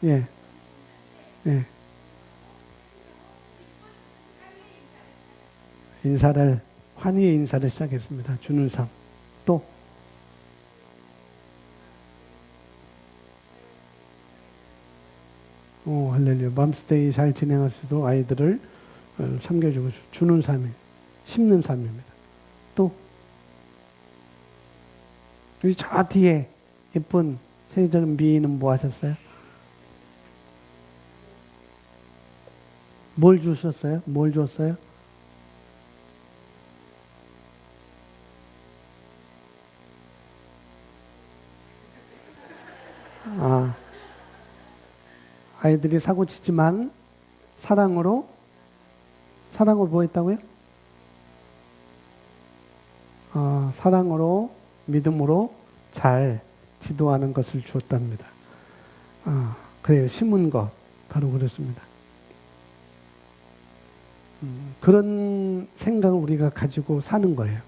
예. 환희의 인사를 시작했습니다. 주는 삶. 또 할렐루야. 맘스테이 잘 진행할 수도 아이들을 섬겨주고 주는 삶이 심는 삶입니다. 또 여기 저 뒤에 예쁜 세계적인 미인은 뭐 하셨어요? 뭘 주셨어요? 뭘 줬어요? 아이들이 사고치지만 사랑으로 뭐 했다고요? 사랑으로 믿음으로 잘 지도하는 것을 주었답니다. 그래요. 심은 것 바로 그렇습니다. 그런 생각을 우리가 가지고 사는 거예요.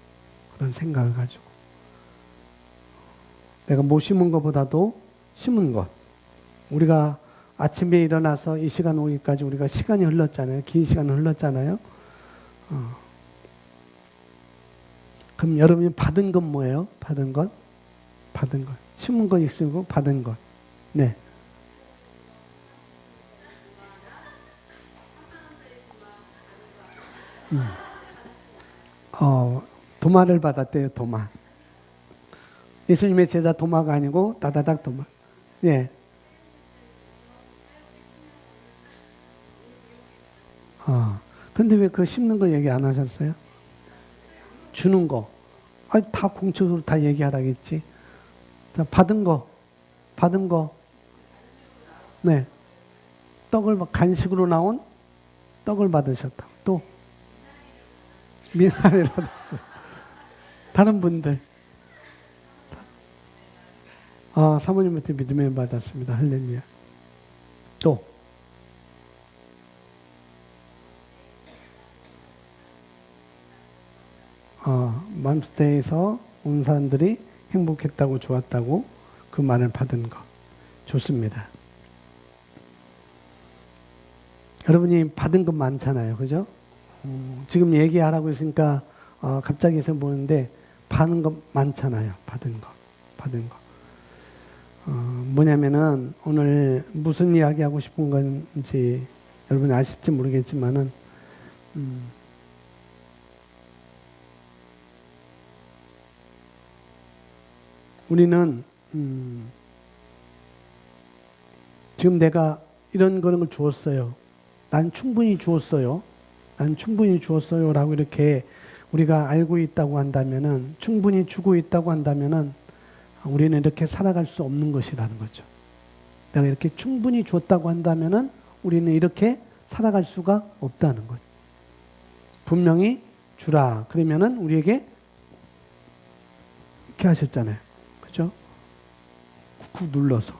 그런 생각을 가지고 내가 못 심은 것보다도 심은 것. 우리가 아침에 일어나서 이 시간 오기까지 우리가 시간이 흘렀잖아요. 긴 시간 흘렀잖아요. 그럼 여러분이 받은 건 뭐예요? 받은 것. 심은 건 있으고 받은 것. 네. 도마를 받았대요. 도마. 예수님의 제자 도마가 아니고 다다닥 도마. 예. 근데 왜 그 심는 거 얘기 안 하셨어요? 주는 거. 아니, 다 공적으로 다 얘기하라겠지. 자, 받은 거. 네. 떡을 간식으로 나온 떡을 받으셨다. 또 미나리를 받았어요. 다른 분들. 사모님한테 믿음을 받았습니다. 할렐루야. 또 맘스테이에서 온 사람들이 행복했다고 좋았다고 그 말을 받은 거. 좋습니다. 여러분이 받은 거 많잖아요. 그죠? 지금 얘기하라고 했으니까 갑자기 해서 보는데 받은 거 많잖아요. 받은 거. 뭐냐면은 오늘 무슨 이야기 하고 싶은 건지 여러분이 아실지 모르겠지만은 우리는 지금 내가 이런 걸 주었어요. 난 충분히 주었어요. 라고 이렇게 우리가 알고 있다고 한다면은, 충분히 주고 있다고 한다면은 우리는 이렇게 살아갈 수 없는 것이라는 거죠. 내가 이렇게 충분히 줬다고 한다면은 우리는 이렇게 살아갈 수가 없다는 거죠. 분명히 주라. 그러면은 우리에게 이렇게 하셨잖아요. 그죠? 쿡쿡 눌러서,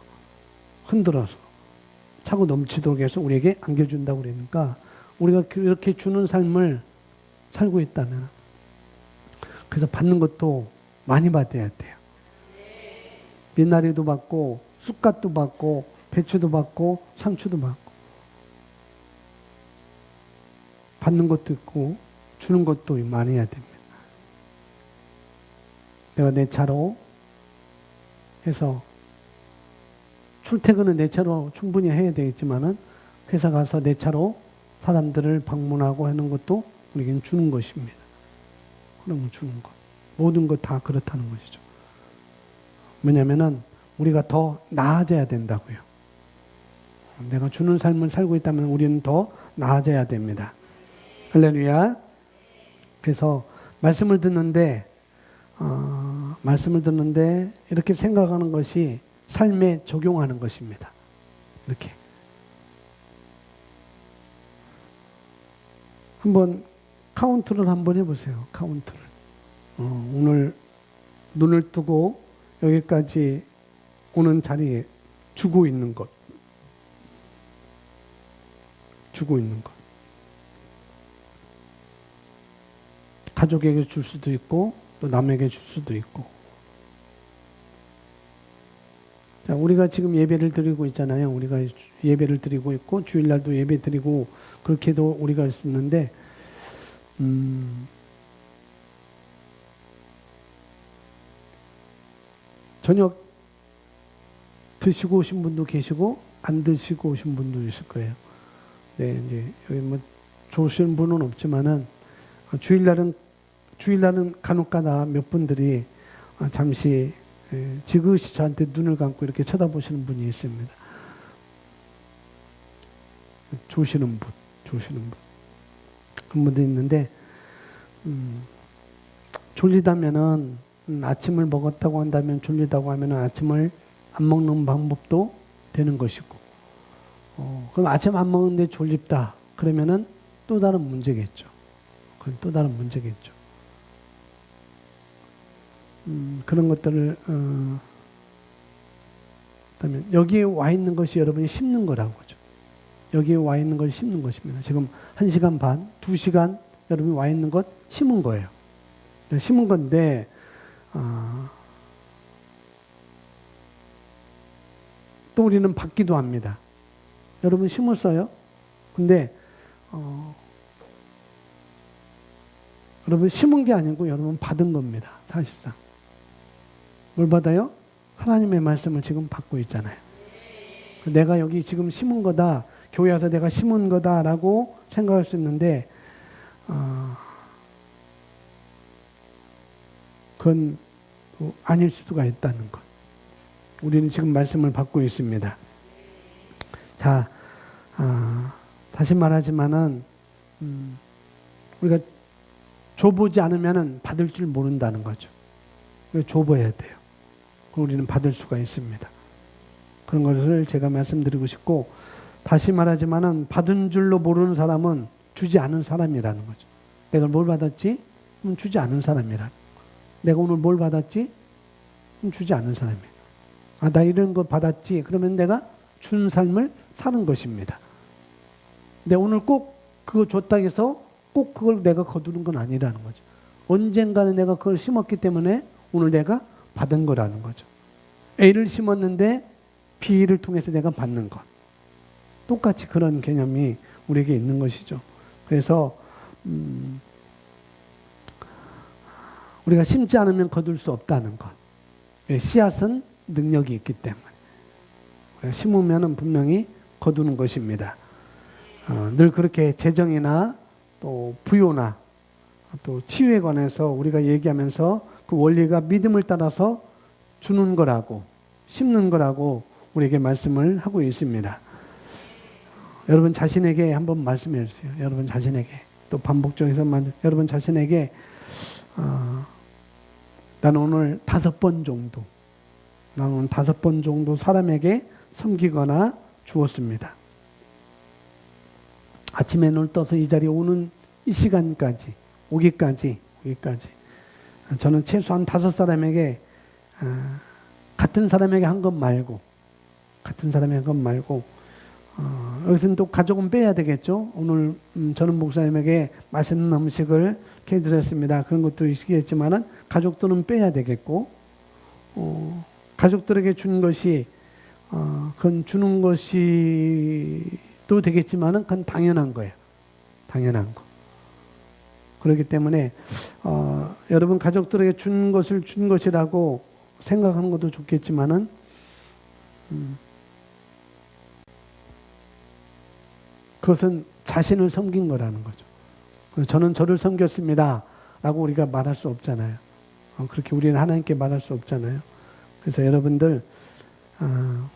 흔들어서, 차고 넘치도록 해서 우리에게 안겨준다고 그러니까 우리가 이렇게 주는 삶을 살고 있다면, 그래서 받는 것도 많이 받아야 돼요. 미나리도 받고, 쑥갓도 받고, 배추도 받고, 상추도 받고. 받는 것도 있고, 주는 것도 많이 해야 됩니다. 내가 내 차로 해서, 출퇴근은 내 차로 충분히 해야 되겠지만은, 회사 가서 내 차로 사람들을 방문하고 하는 것도 우리에게는 주는 것입니다. 그러면 주는 것. 모든 것 다 그렇다는 것이죠. 뭐냐면은 우리가 더 나아져야 된다고요. 내가 주는 삶을 살고 있다면 우리는 더 나아져야 됩니다. 할렐루야. 그래서 말씀을 듣는데 이렇게 생각하는 것이 삶에 적용하는 것입니다. 이렇게. 한번 카운트를 한번 해보세요. 카운트를. 오늘 눈을 뜨고 여기까지 오는 자리에 주고 있는 것. 가족에게 줄 수도 있고 또 남에게 줄 수도 있고. 자, 우리가 지금 예배를 드리고 있잖아요. 우리가 예배를 드리고 있고 주일날도 예배 드리고 그렇게도 우리가 있었는데 저녁 드시고 오신 분도 계시고 안 드시고 오신 분도 있을 거예요. 네, 이제 여기 뭐 좋으신 분은 없지만은 주일날은 간혹가다 몇 분들이 잠시 지그시 저한테 눈을 감고 이렇게 쳐다보시는 분이 있습니다. 조시는 분. 그런 분도 있는데 졸리다면은 아침을 먹었다고 한다면 졸리다고 하면은 아침을 안 먹는 방법도 되는 것이고 그럼 아침 안 먹는데 졸립다 그러면은 또 다른 문제겠죠. 그건 또 다른 문제겠죠. 그런 것들을 그다음에 여기에 와 있는 것이 여러분이 심는 거라고 하죠. 여기에 와 있는 걸 심는 것입니다. 지금 1시간 반, 2시간 여러분이 와 있는 것 심은 거예요. 심은 건데 또 우리는 받기도 합니다. 여러분 심었어요? 근데 여러분 심은 게 아니고 여러분 받은 겁니다. 사실상. 뭘 받아요? 하나님의 말씀을 지금 받고 있잖아요. 내가 여기 지금 심은 거다. 교회 와서 내가 심은 거다라고 생각할 수 있는데 그건 아닐 수가 있다는 것. 우리는 지금 말씀을 받고 있습니다. 자, 다시 말하지만은 우리가 줘보지 않으면 받을 줄 모른다는 거죠. 줘봐야 돼요. 우리는 받을 수가 있습니다. 그런 것을 제가 말씀드리고 싶고, 다시 말하지만은 받은 줄로 모르는 사람은 주지 않은 사람이라는 거죠. 내가 뭘 받았지? 주지 않은 사람이라는. 내가 오늘 뭘 받았지? 주지 않은 사람이에요. 아, 나 이런 거 받았지? 그러면 내가 준 삶을 사는 것입니다. 근데 오늘 꼭 그거 줬다 해서 꼭 그걸 내가 거두는 건 아니라는 거죠. 언젠가는 내가 그걸 심었기 때문에 오늘 내가 받은 거라는 거죠. A를 심었는데 B를 통해서 내가 받는 것. 똑같이 그런 개념이 우리에게 있는 것이죠. 그래서 우리가 심지 않으면 거둘 수 없다는 것. 씨앗은 능력이 있기 때문에 심으면 분명히 거두는 것입니다. 늘 그렇게 재정이나 또 부요나 또 치유에 관해서 우리가 얘기하면서 그 원리가 믿음을 따라서 주는 거라고, 심는 거라고 우리에게 말씀을 하고 있습니다. 여러분 자신에게 한번 말씀해 주세요. 여러분 자신에게. 또 반복적으로 여러분 자신에게 나는 오늘 5번 정도, 나는 오늘 5번 정도 사람에게 섬기거나 주었습니다. 아침에 눈을 떠서 이 자리에 오는 이 시간까지, 오기까지 저는 최소한 5사람에게 같은 사람에게 한 것 말고 여기서는 또 가족은 빼야 되겠죠. 오늘 저는 목사님에게 맛있는 음식을 이렇게 드렸습니다. 그런 것도 있겠지만은 가족들은 빼야 되겠고, 가족들에게 준 것이 그건 주는 것이 또 되겠지만은 그건 당연한 거예요. 당연한 거. 그렇기 때문에 여러분 가족들에게 준 것을 준 것이라고 생각하는 것도 좋겠지만은 그것은 자신을 섬긴 거라는 거죠. 저는 저를 섬겼습니다 라고 우리가 말할 수 없잖아요. 그렇게 우리는 하나님께 말할 수 없잖아요. 그래서 여러분들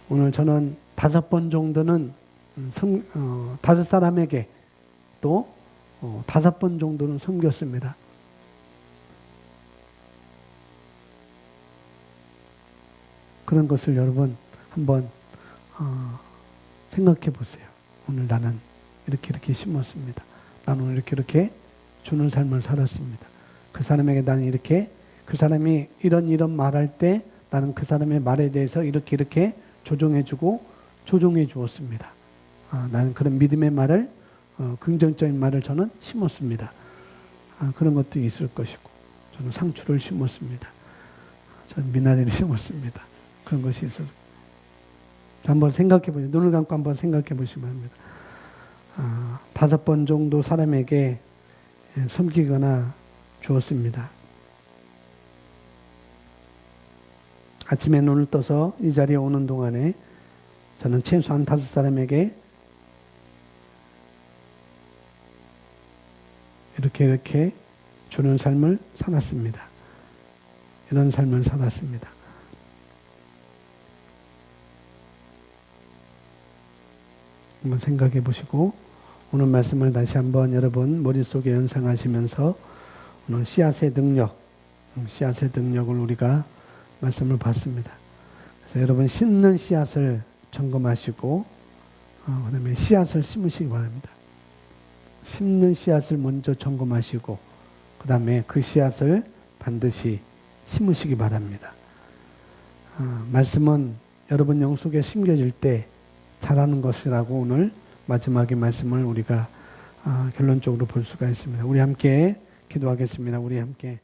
오늘 저는 5번 정도는 5사람에게 또 5번 정도는 섬겼습니다. 그런 것을 여러분 한번 생각해 보세요. 오늘 나는 이렇게 심었습니다. 나는 오늘 이렇게 주는 삶을 살았습니다. 그 사람에게 나는 이렇게, 그 사람이 이런 말할 때 나는 그 사람의 말에 대해서 이렇게 조정해주고 조종해 주었습니다. 나는 그런 믿음의 말을, 긍정적인 말을 저는 심었습니다. 그런 것도 있을 것이고, 저는 상추를 심었습니다. 저는 미나리를 심었습니다. 그런 것이 있어서 한번 생각해 보세요. 눈을 감고 한번 생각해 보시면 합니다. 5번 정도 사람에게 섬기거나 주었습니다. 아침에 눈을 떠서 이 자리에 오는 동안에 저는 최소한 5사람에게 이렇게 주는 삶을 살았습니다. 이런 삶을 살았습니다. 한번 생각해 보시고 오늘 말씀을 다시 한번 여러분 머릿속에 연상하시면서 오늘 씨앗의 능력을 우리가 말씀을 봤습니다. 그래서 여러분 심는 씨앗을 점검하시고 그 다음에 씨앗을 심으시기 바랍니다. 심는 씨앗을 먼저 점검하시고 그 다음에 그 씨앗을 반드시 심으시기 바랍니다. 말씀은 여러분 영속에 심겨질 때 자라는 것이라고 오늘 마지막에 말씀을 우리가 결론적으로 볼 수가 있습니다. 우리 함께 기도하겠습니다. 우리 함께